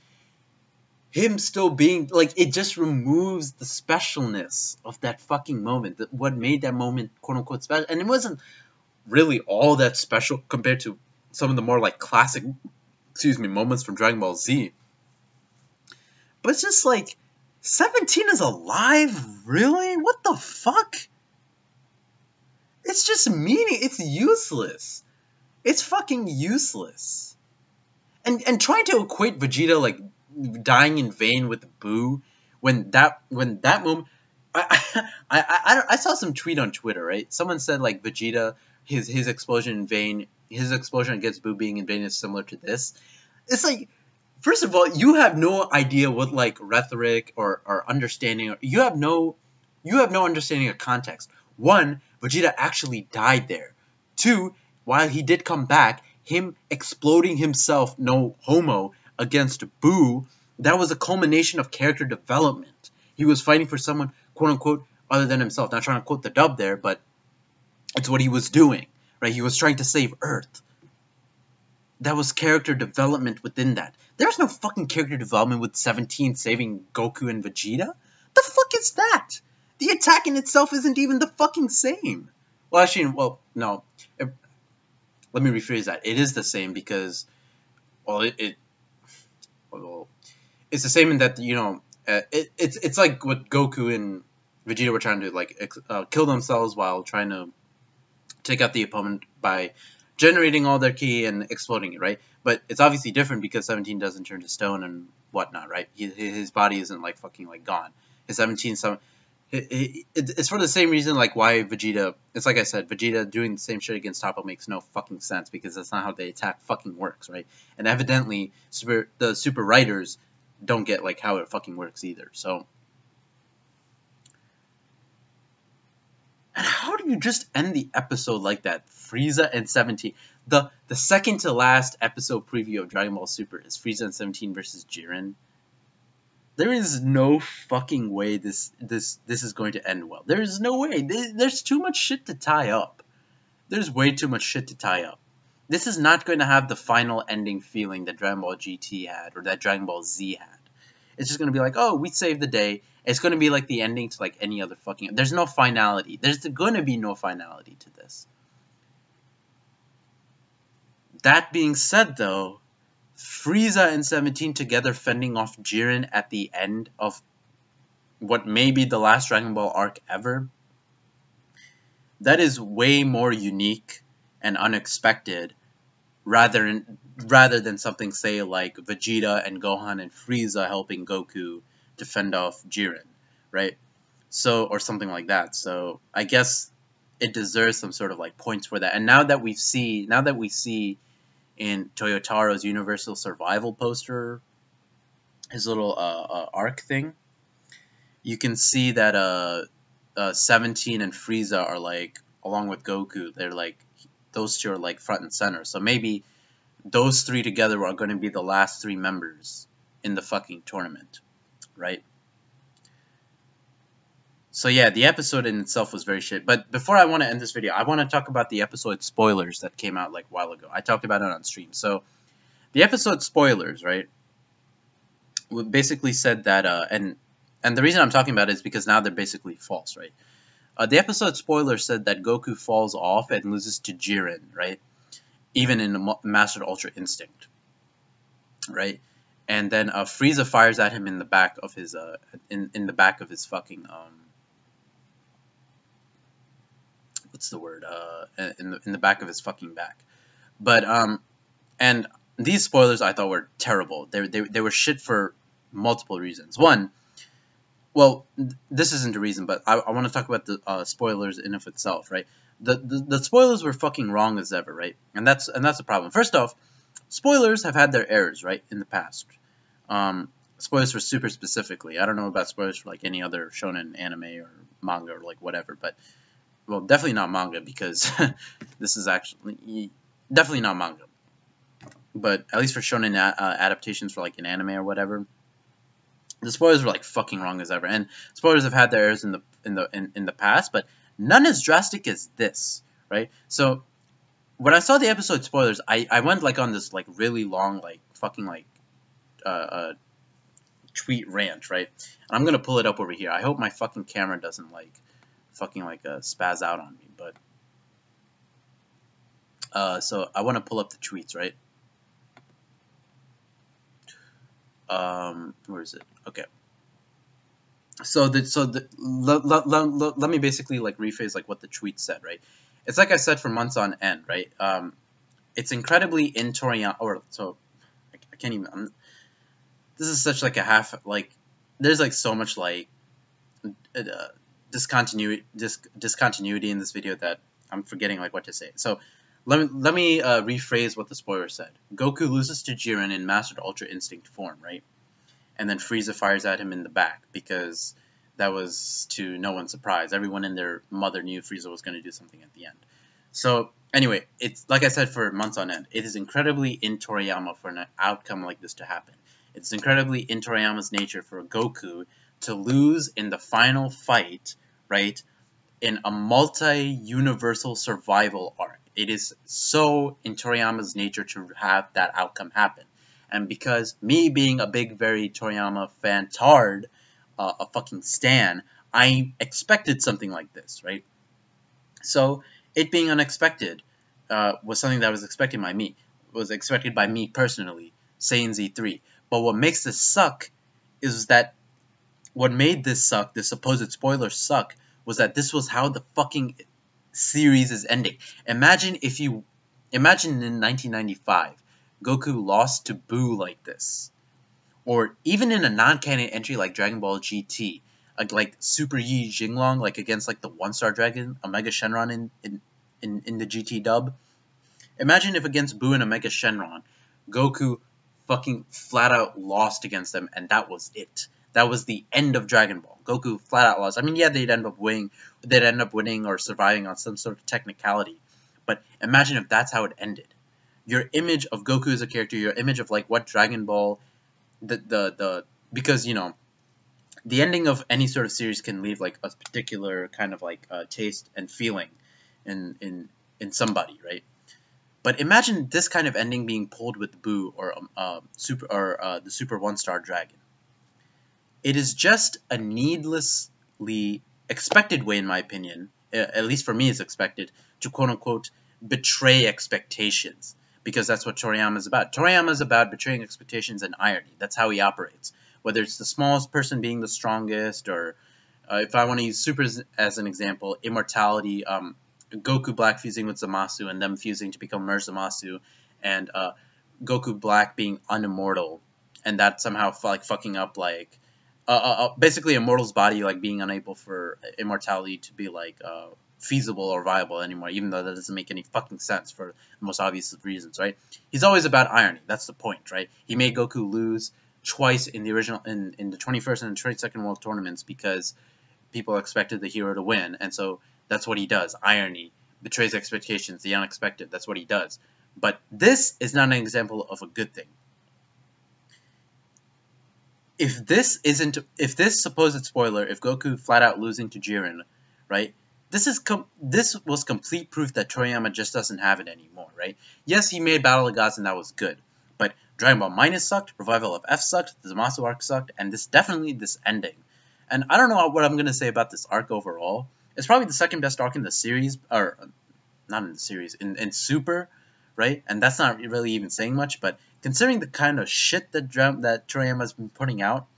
[SPEAKER 1] him still being, like, it just removes the specialness of that fucking moment, what made that moment quote-unquote special, and it wasn't really all that special compared to some of the more, like, classic, moments from Dragon Ball Z. But it's just like, 17 is alive? Really? What the fuck? It's just it's useless. It's fucking useless. And trying to equate Vegeta, like, dying in vain with Boo, when that moment, I saw some tweet on Twitter, right? Someone said like Vegeta, his explosion in vain, his explosion against Boo being in vain is similar to this. It's like, first of all, you have no idea what like rhetoric or understanding. You have no understanding of context. One, Vegeta actually died there. Two, while he did come back, him exploding himself, no homo, against Boo, that was a culmination of character development. He was fighting for someone, quote-unquote, other than himself. Not trying to quote the dub there, but it's what he was doing, right? He was trying to save Earth. That was character development within that. There's no fucking character development with 17 saving Goku and Vegeta. The fuck is that? The attack in itself isn't even the fucking same. Well, actually, well, no. Let me rephrase that. It is the same because, well, well, it's the same in that, you know, it's like what Goku and Vegeta were trying to, like, kill themselves while trying to take out the opponent by generating all their ki and exploding it, right? But it's obviously different because 17 doesn't turn to stone and whatnot, right? His body isn't, like, fucking, like, gone. His 17, it's for the same reason, like, why Vegeta, it's like I said, Vegeta doing the same shit against Toppo makes no fucking sense, because that's not how the attack fucking works, right? And evidently, the super writers don't get, like, how it fucking works either, so. And how do you just end the episode like that? Frieza and 17. The second to last episode preview of Dragon Ball Super is Frieza and 17 versus Jiren. There is no fucking way this is going to end well. There is no way. There's too much shit to tie up. There's way too much shit to tie up. This is not going to have the final ending feeling that Dragon Ball GT had or that Dragon Ball Z had. It's just going to be like, oh, we saved the day. It's going to be like the ending to like any other fucking... There's no finality. There's going to be no finality to this. That being said, though, Frieza and 17 together fending off Jiren at the end of what may be the last Dragon Ball arc ever, that is way more unique and unexpected rather than something, say, like Vegeta and Gohan and Frieza helping Goku to fend off Jiren, right? So, or something like that. So I guess it deserves some sort of like points for that. And now that we see in Toyotaro's Universal Survival poster, his little arc thing, you can see that 17 and Frieza are like, along with Goku, they're like, those two are like front and center. So maybe those three together are going to be the last three members in the fucking tournament, right? So yeah, the episode in itself was very shit. But before I want to end this video, I want to talk about the episode spoilers that came out like a while ago. I talked about it on stream. So the episode spoilers, right, basically said that, and the reason I'm talking about it is because now they're basically false, right? The episode spoiler said that Goku falls off and loses to Jiren, right? Even in the Mastered Ultra Instinct, right? And then Frieza fires at him in the back of his in the back of his fucking what's the word? In the back of his fucking back. But and these spoilers I thought were terrible. They were shit for multiple reasons. One, well, this isn't a reason, but I want to talk about the spoilers in of itself, right? The spoilers were fucking wrong as ever, right? And that's the problem. First off, spoilers have had their errors, right, in the past. Spoilers for Super specifically. I don't know about spoilers for like any other shonen anime or manga or like whatever, but well, definitely not manga because this is actually definitely not manga. But at least for shonen adaptations for like an anime or whatever, the spoilers were like fucking wrong as ever. And spoilers have had their errors in the past, but none as drastic as this, right? So when I saw the episode spoilers, I went like on this like really long like fucking like tweet rant, right? And I'm gonna pull it up over here. I hope my fucking camera doesn't like fucking like spaz out on me, but so I want to pull up the tweets, right? Where is it? Okay. So let me basically like rephrase like what the tweet said, right? It's like I said for months on end, right? It's incredibly in Toriyama, or so I can't even. This is such like a half like. There's like so much like discontinuity in this video that I'm forgetting like what to say. So let me rephrase what the spoiler said. Goku loses to Jiren in Mastered Ultra Instinct form, right? And then Frieza fires at him in the back because that was to no one's surprise. Everyone and their mother knew Frieza was going to do something at the end. So anyway, it's like I said for months on end. It is incredibly in Toriyama for an outcome like this to happen. It's incredibly in Toriyama's nature for Goku to lose in the final fight, right, in a multi-universal survival arc. It is so in Toriyama's nature to have that outcome happen. And because me being a big, very Toriyama fan-tard, a fucking stan, I expected something like this, right? So it being unexpected was something that was expected by me. Was expected by me personally, Saiyan Z3. But what makes this suck is that what made this suck, this supposed spoiler suck, was that this was how the fucking series is ending. Imagine in 1995, Goku lost to Buu like this. Or even in a non-canon entry like Dragon Ball GT, like Super Yi Jinglong, like against like the one-star dragon, Omega Shenron in the GT dub. Imagine if against Buu and Omega Shenron, Goku fucking flat out lost against them, and that was it. That was the end of Dragon Ball. Goku flat out lost. I mean, yeah, they'd end up winning or surviving on some sort of technicality. But imagine if that's how it ended. Your image of Goku as a character, your image of like what Dragon Ball, because the ending of any sort of series can leave like a particular kind of like taste and feeling in somebody, right? But imagine this kind of ending being pulled with Buu or the Super One-Star Dragon. It is just a needlessly expected way, in my opinion, at least for me it's expected, to quote-unquote betray expectations. Because that's what Toriyama is about. Toriyama is about betraying expectations and irony. That's how he operates. Whether it's the smallest person being the strongest, or if I want to use Super as an example, immortality, Goku Black fusing with Zamasu and them fusing to become Mer Zamasu, and Goku Black being unimmortal, and that somehow like fucking up like basically a mortal's body like being unable for immortality to be like feasible or viable anymore, even though that doesn't make any fucking sense for the most obvious of reasons, right? He's always about irony. That's the point, right? He made Goku lose twice in the original in the 21st and the 22nd World Tournaments because people expected the hero to win, and so that's what he does. Irony, betrays expectations, the unexpected. That's what he does. But this is not an example of a good thing. If this supposed spoiler, if Goku flat out losing to Jiren, right? This was complete proof that Toriyama just doesn't have it anymore, right? Yes, he made Battle of Gods and that was good, but Dragon Ball Minus sucked, Revival of F sucked, the Zamasu arc sucked, and this ending. And I don't know what I'm gonna say about this arc overall. It's probably the second best arc in the series, or not in the series, in Super, right? And that's not really even saying much, but considering the kind of shit that Toriyama's been putting out,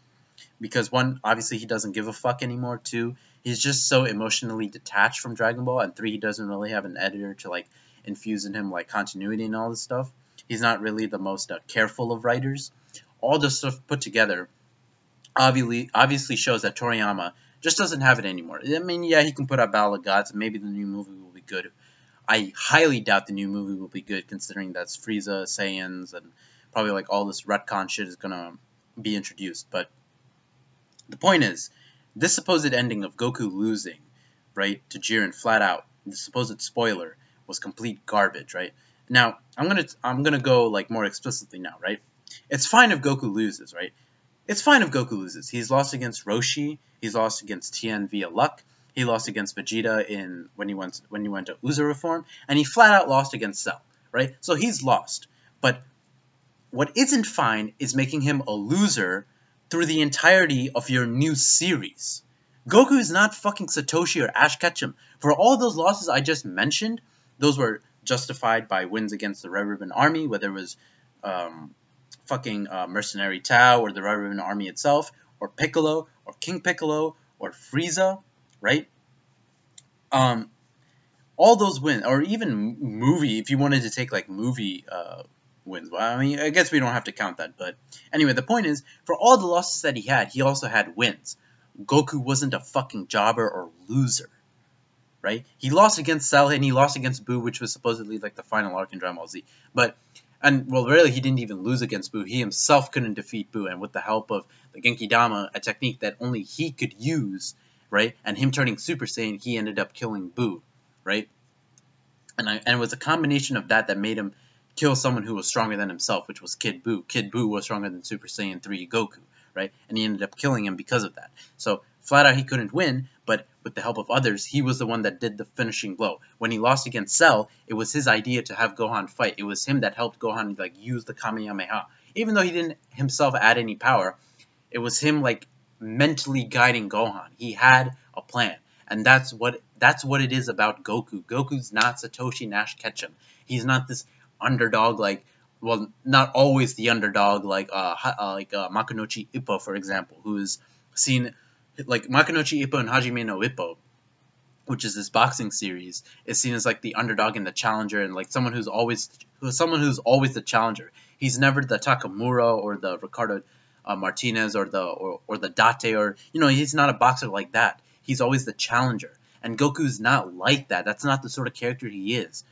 [SPEAKER 1] because one, obviously he doesn't give a fuck anymore, two, he's just so emotionally detached from Dragon Ball, and three, he doesn't really have an editor to like infuse in him like continuity and all this stuff. He's not really the most careful of writers. All this stuff put together obviously shows that Toriyama just doesn't have it anymore. I mean, yeah, he can put out Battle of Gods, and maybe the new movie will be good. I highly doubt the new movie will be good, considering that's Frieza, Saiyans, and probably like all this retcon shit is gonna be introduced. But the point is, this supposed ending of Goku losing, right, to Jiren flat out, the supposed spoiler, was complete garbage, right? Now, I'm gonna go like more explicitly now, right? It's fine if Goku loses, right? It's fine if Goku loses. He's lost against Roshi. He's lost against Tien via luck. He lost against Vegeta when he went to Uzura form, and he flat out lost against Cell, right? So he's lost. But what isn't fine is making him a loser through the entirety of your new series. Goku is not fucking Satoshi or Ash Ketchum. For all those losses I just mentioned, those were justified by wins against the Red Ribbon Army, whether it was Mercenary Tao or the Red Ribbon Army itself, or Piccolo, or King Piccolo, or Frieza, right? All those wins, or even movie, if you wanted to take like movie wins. Well, I mean, I guess we don't have to count that, but anyway, the point is, for all the losses that he also had wins. Goku wasn't a fucking jobber or loser, right? He lost against Cell and he lost against Buu, which was supposedly like the final arc in Dragon Ball Z. Well, really, he didn't even lose against Buu. He himself couldn't defeat Buu, and with the help of the Genki Dama, a technique that only he could use, right? And him turning Super Saiyan, he ended up killing Buu, right? And it was a combination of that made him kill someone who was stronger than himself, which was Kid Buu. Kid Buu was stronger than Super Saiyan 3 Goku, right? And he ended up killing him because of that. So, flat out, he couldn't win, but with the help of others, he was the one that did the finishing blow. When he lost against Cell, it was his idea to have Gohan fight. It was him that helped Gohan like use the Kamehameha. Even though he didn't himself add any power, it was him like mentally guiding Gohan. He had a plan. And that's what it is about Goku. Goku's not Satoshi Nash Ketchum. He's not this underdog like, well, not always the underdog like Makunochi Ippo, for example, who is seen like Makunochi Ippo and Hajime no Ippo, which is this boxing series, is seen as like the underdog and the challenger, and like someone who's always the challenger. He's never the Takamura or the Ricardo Martinez or the Date, or he's not a boxer like that. He's always the challenger, and Goku's not like that. That's not the sort of character he is.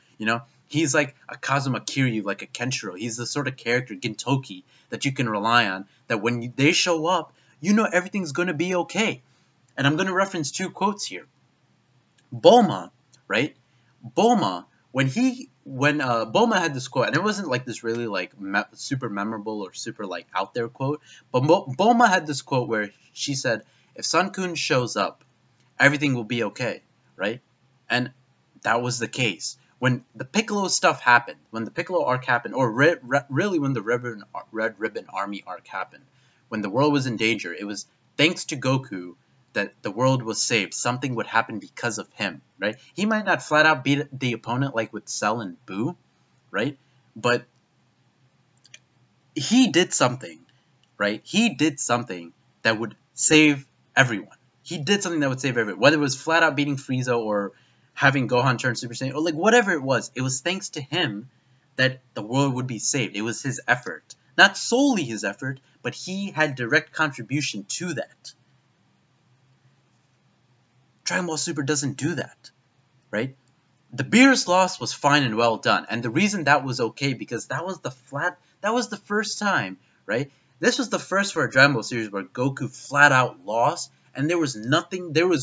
[SPEAKER 1] He's like a Kazuma Kiryu, like a Kenshiro. He's the sort of character, Gintoki, that you can rely on. That when they show up, everything's gonna be okay. And I'm gonna reference two quotes here. Bulma, right? Bulma, when Bulma had this quote, and it wasn't like this really like super memorable or super like out there quote, but Bulma had this quote where she said, "If Sun-kun shows up, everything will be okay," right? And that was the case. When the Piccolo stuff happened, when the Piccolo arc happened, or really when the Red Ribbon Army arc happened, when the world was in danger, it was thanks to Goku that the world was saved. Something would happen because of him, right? He might not flat out beat the opponent like with Cell and Boo, right? But he did something, right? He did something that would save everyone. He did something that would save everyone. Whether it was flat out beating Frieza or having Gohan turn Super Saiyan, or like whatever it was thanks to him that the world would be saved. It was his effort. Not solely his effort, but he had direct contribution to that. Dragon Ball Super doesn't do that, right? The Beerus loss was fine and well done, and the reason that was okay because that was the first time, right? This was the first for a Dragon Ball series where Goku flat out lost, and there was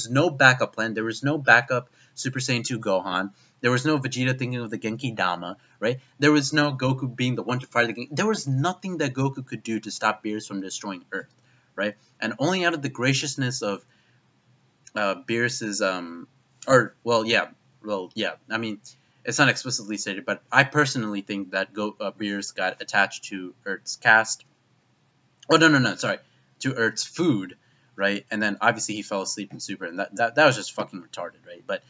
[SPEAKER 1] no backup plan, there was no backup Super Saiyan 2 Gohan, there was no Vegeta thinking of the Genki Dama, right? There was no Goku being the one to fight the Genki. There was nothing that Goku could do to stop Beerus from destroying Earth, right? And only out of the graciousness of Beerus's I mean, it's not explicitly stated, but I personally think that Beerus got attached to Earth's cast. Oh no, sorry, to Earth's food, right? And then obviously he fell asleep in Super, and that was just fucking retarded, right? But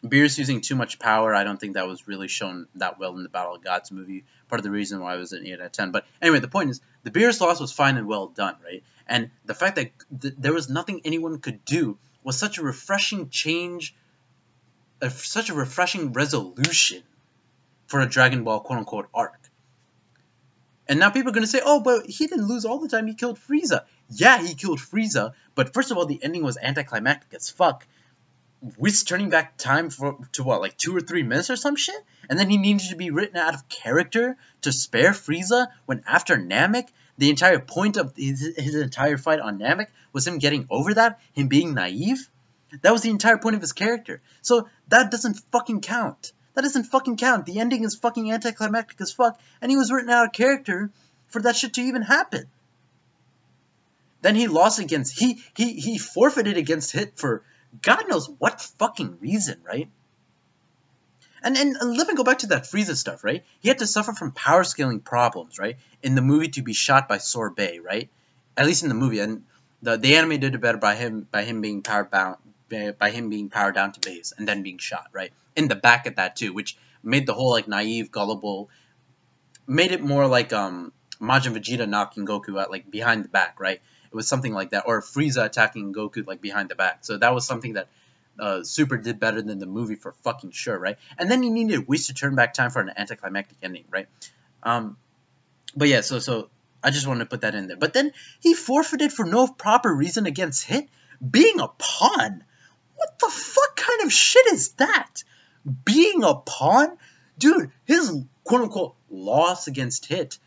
[SPEAKER 1] Beerus using too much power, I don't think that was really shown that well in the Battle of Gods movie. Part of the reason why it was an 8 out of 10. But anyway, the point is, the Beerus loss was fine and well done, right? And the fact that there was nothing anyone could do was such a refreshing change, such a refreshing resolution for a Dragon Ball quote-unquote arc. And now people are going to say, oh, but he didn't lose all the time, he killed Frieza. Yeah, he killed Frieza, but first of all, the ending was anticlimactic as fuck. Whis turning back time to what, like 2 or 3 minutes or some shit? And then he needed to be written out of character to spare Frieza when after Namek, the entire point of his entire fight on Namek was him getting over that, him being naive? That was the entire point of his character. So that doesn't fucking count. That doesn't fucking count. The ending is fucking anticlimactic as fuck, and he was written out of character for that shit to even happen. Then he lost against, he forfeited against Hit for God knows what fucking reason, right? And let me go back to that Frieza stuff, right? He had to suffer from power scaling problems, right? In the movie to be shot by Sorbet, right? At least in the movie, and the anime did it better by him being powered down to base and then being shot, right? In the back at that too, which made the whole like naive, gullible, made it more like Majin Vegeta knocking Goku out like behind the back, right? It was something like that, or Frieza attacking Goku like behind the back. So that was something that Super did better than the movie for fucking sure, right? And then he needed Whis to turn back time for an anticlimactic ending, right? But yeah, so I just wanted to put that in there. But then he forfeited for no proper reason against Hit, being a pawn. What the fuck kind of shit is that? Being a pawn? Dude, his quote-unquote loss against Hit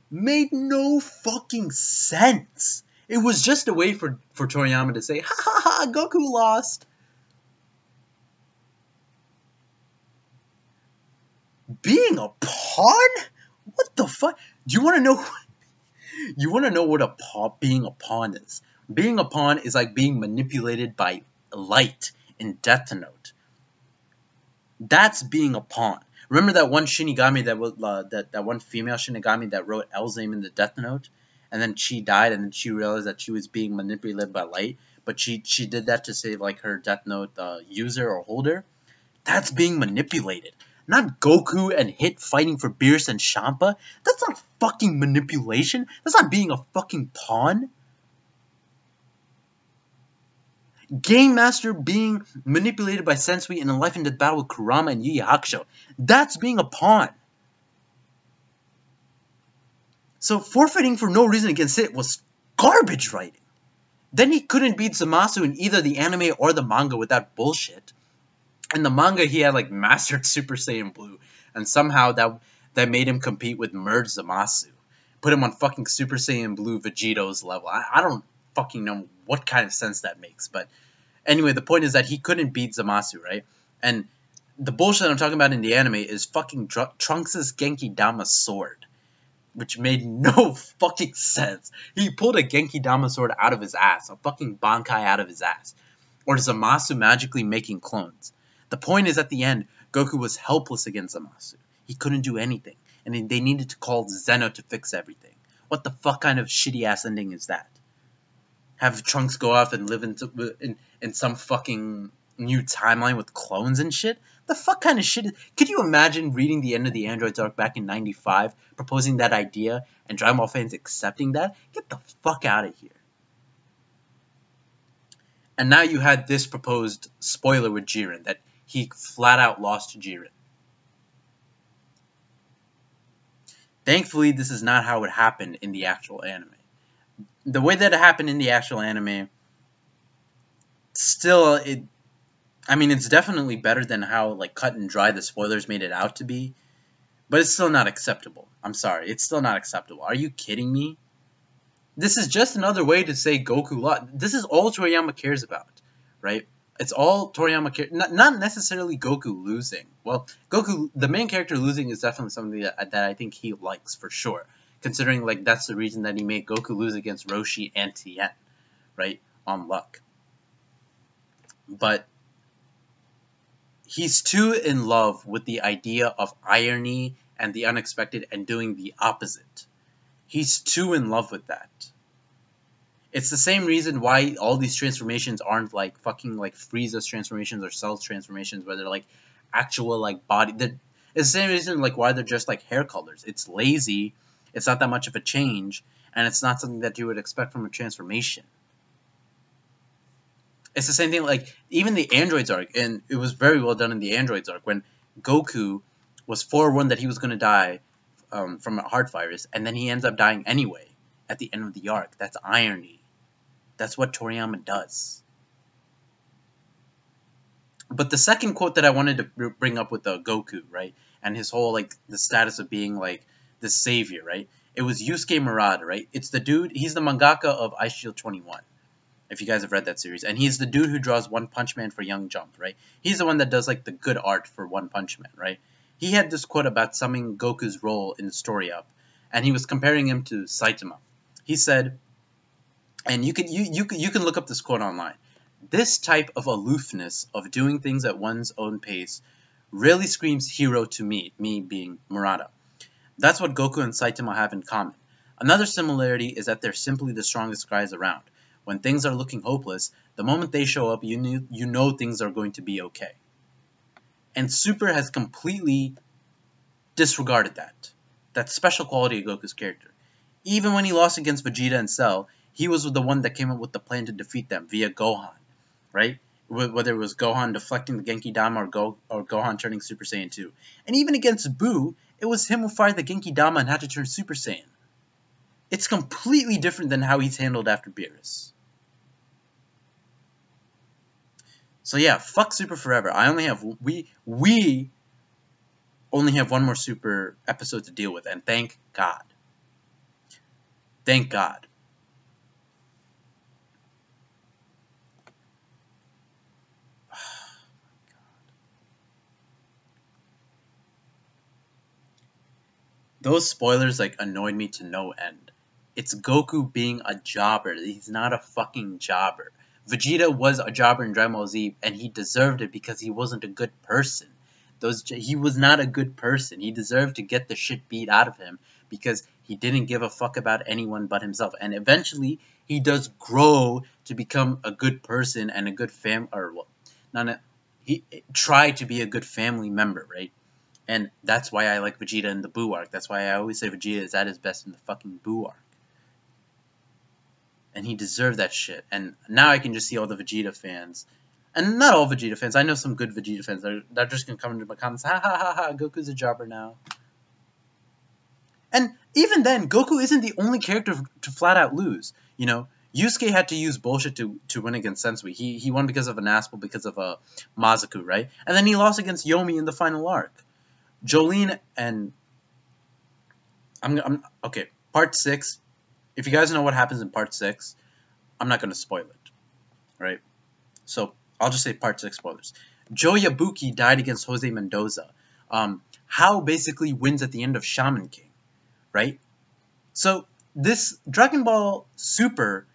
[SPEAKER 1] made no fucking sense. It was just a way for Toriyama to say, ha ha ha, Goku lost. Being a pawn? What the fuck? Do you want to know? You want to know what being a pawn is? Being a pawn is like being manipulated by light in Death Note. That's being a pawn. Remember that one Shinigami that was that one female Shinigami that wrote L's name in the Death Note, and then she died, and then she realized that she was being manipulated by light. but she did that to save like her Death Note user or holder. That's being manipulated. Not Goku and Hit fighting for Beerus and Champa. That's not fucking manipulation. That's not being a fucking pawn. Game Master being manipulated by Sensui in a life and death battle with Kurama and Yu Yu Hakusho. That's being a pawn. So forfeiting for no reason against Hit was garbage writing. Then he couldn't beat Zamasu in either the anime or the manga with that bullshit. In the manga, he had like mastered Super Saiyan Blue, and somehow that made him compete with Merge Zamasu. Put him on fucking Super Saiyan Blue Vegito's level. I don't fucking know what kind of sense that makes, but anyway, the point is that he couldn't beat Zamasu, right? And the bullshit I'm talking about in the anime is fucking Trunks' Genki Dama sword, which made no fucking sense. He pulled a Genki Dama sword out of his ass, a fucking Bankai out of his ass, or Zamasu magically making clones. The point is, at the end, Goku was helpless against Zamasu. He couldn't do anything, and they needed to call Zeno to fix everything. What the fuck kind of shitty-ass ending is that? Have Trunks go off and live in some fucking new timeline with clones and shit? The fuck kind of shit is... Could you imagine reading the end of the Androids arc back in 95, proposing that idea, and Dragon Ball fans accepting that? Get the fuck out of here. And now you had this proposed spoiler with Jiren, that he flat out lost to Jiren. Thankfully, this is not how it happened in the actual anime. The way that it happened in the actual anime, still, it's definitely better than how like cut and dry the spoilers made it out to be, but it's still not acceptable. I'm sorry, it's still not acceptable. Are you kidding me? This is just another way to say Goku lost. This is all Toriyama cares about, right? It's all Toriyama cares, not necessarily Goku losing. Well, Goku, the main character losing, is definitely something that I think he likes for sure, considering like that's the reason that he made Goku lose against Roshi and Tien, right? On luck. But he's too in love with the idea of irony and the unexpected and doing the opposite. He's too in love with that. It's the same reason why all these transformations aren't like fucking like Frieza's transformations or Cell's transformations, where they're like actual like body. It's the same reason like why they're just like hair colors. It's lazy. It's not that much of a change, and it's not something that you would expect from a transformation. It's the same thing like even the Androids arc, and it was very well done in the Androids arc when Goku was forewarned that he was going to die from a heart virus, and then he ends up dying anyway at the end of the arc. That's irony. That's what Toriyama does. But the second quote that I wanted to bring up with Goku, right, and his whole like the status of being like the savior, right? It was Yusuke Murata, right? It's the dude. He's the mangaka of Ice Shield 21. If you guys have read that series, and he's the dude who draws One Punch Man for Young Jump, right? He's the one that does like the good art for One Punch Man, right? He had this quote about summing Goku's role in the story up, and he was comparing him to Saitama. He said, and you can look up this quote online. This type of aloofness of doing things at one's own pace really screams hero to me being Murata. That's what Goku and Saitama have in common. Another similarity is that they're simply the strongest guys around. When things are looking hopeless, the moment they show up, you know things are going to be okay. And Super has completely disregarded that special quality of Goku's character. Even when he lost against Vegeta and Cell, he was the one that came up with the plan to defeat them via Gohan, right? Whether it was Gohan deflecting the Genki Dama or Gohan turning Super Saiyan 2. And even against Buu, it was him who fired the Genki Dama and had to turn Super Saiyan. It's completely different than how he's handled after Beerus. So yeah, fuck Super forever. We only have one more Super episode to deal with, and thank God. Thank God. Those spoilers like annoyed me to no end. It's Goku being a jobber. He's not a fucking jobber. Vegeta was a jobber in Dragon Ball Z, and he deserved it because he wasn't a good person. He was not a good person. He deserved to get the shit beat out of him because he didn't give a fuck about anyone but himself. And eventually, he does grow to become a good person and a good he tried to be a good family member, right? And that's why I like Vegeta in the Buu arc. That's why I always say Vegeta is at his best in the fucking Buu arc. And he deserved that shit. And now I can just see all the Vegeta fans, and not all Vegeta fans. I know some good Vegeta fans that are just gonna come into my comments. Ha ha ha ha! Goku's a jobber now. And even then, Goku isn't the only character to flat out lose. You know, Yusuke had to use bullshit to win against Sensui. He won because of an Aspel, because of a Mazaku, right? And then he lost against Yomi in the final arc. Jolene and I'm okay. Part 6. If you guys know what happens in Part 6, I'm not gonna spoil it, right? So I'll just say Part 6 spoilers. Joe Yabuki died against Jose Mendoza. Hao basically wins at the end of Shaman King, right? So this Dragon Ball Super,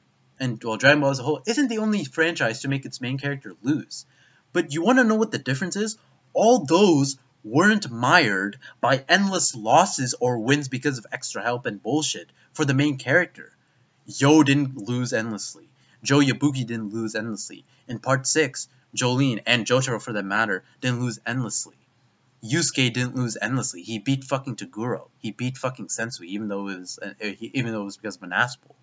[SPEAKER 1] and well, Dragon Ball as a whole, isn't the only franchise to make its main character lose. But you want to know what the difference is? All those weren't mired by endless losses or wins because of extra help and bullshit for the main character. Yo didn't lose endlessly. Joe Yabuki didn't lose endlessly. In Part 6, Jolene, and Jotaro for that matter, didn't lose endlessly. Yusuke didn't lose endlessly. He beat fucking Toguro. He beat fucking Sensui, even though it was because of an Aspel.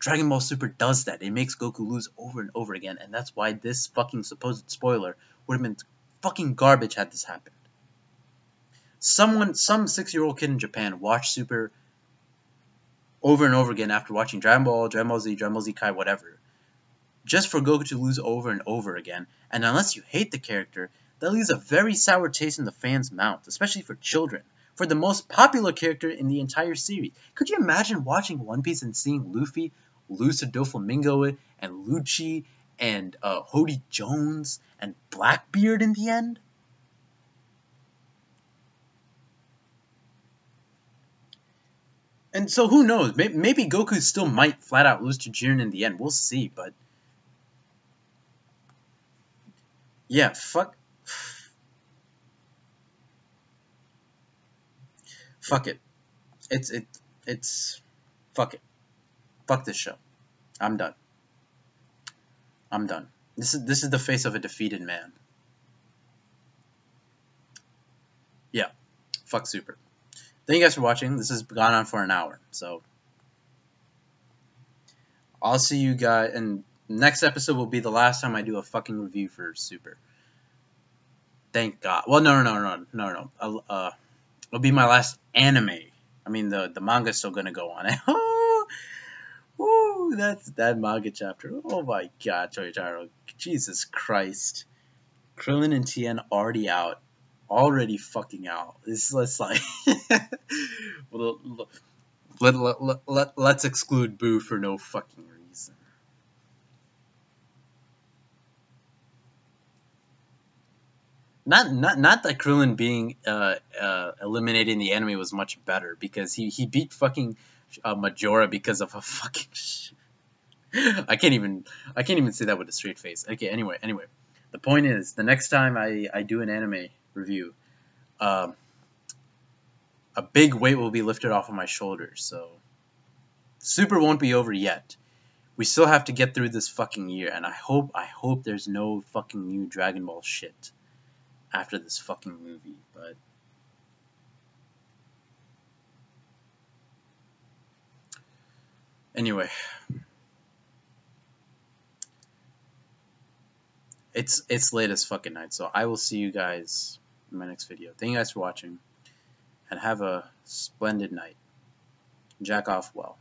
[SPEAKER 1] Dragon Ball Super does that. It makes Goku lose over and over again, and that's why this fucking supposed spoiler would have been fucking garbage had this happened. Some 6-year-old kid in Japan watched Super over and over again after watching Dragon Ball, Dragon Ball Z, Dragon Ball Z Kai, whatever, just for Goku to lose over and over again. And unless you hate the character, that leaves a very sour taste in the fans' mouth, especially for children, for the most popular character in the entire series. Could you imagine watching One Piece and seeing Luffy lose to Doflamingo and Lucci and Hody Jones and Blackbeard in the end? And so who knows? Maybe Goku still might flat out lose to Jiren in the end. We'll see, but yeah, fuck it. It's fuck it. Fuck this show. I'm done. I'm done. This is the face of a defeated man. Yeah. Fuck Super. Thank you guys for watching. This has gone on for an hour, so I'll see you guys, and next episode will be the last time I do a fucking review for Super. Thank God. Well, no. It'll be my last anime. I mean, the manga's still gonna go on. Woo, that's that manga chapter. Oh my God, Toyotaro. Jesus Christ. Krillin and Tien already out. Already fucking out. This is like let's exclude Boo for no fucking reason. Not that Krillin being eliminated in the anime was much better, because he beat fucking Majora because of a fucking I can't even say that with a straight face. Okay, anyway. The point is, the next time I do an anime review, a big weight will be lifted off of my shoulders, so Super won't be over yet. We still have to get through this fucking year, and I hope there's no fucking new Dragon Ball shit after this fucking movie, but anyway, it's late as fucking night, so I will see you guys in my next video. Thank you guys for watching, and have a splendid night. Jack off well.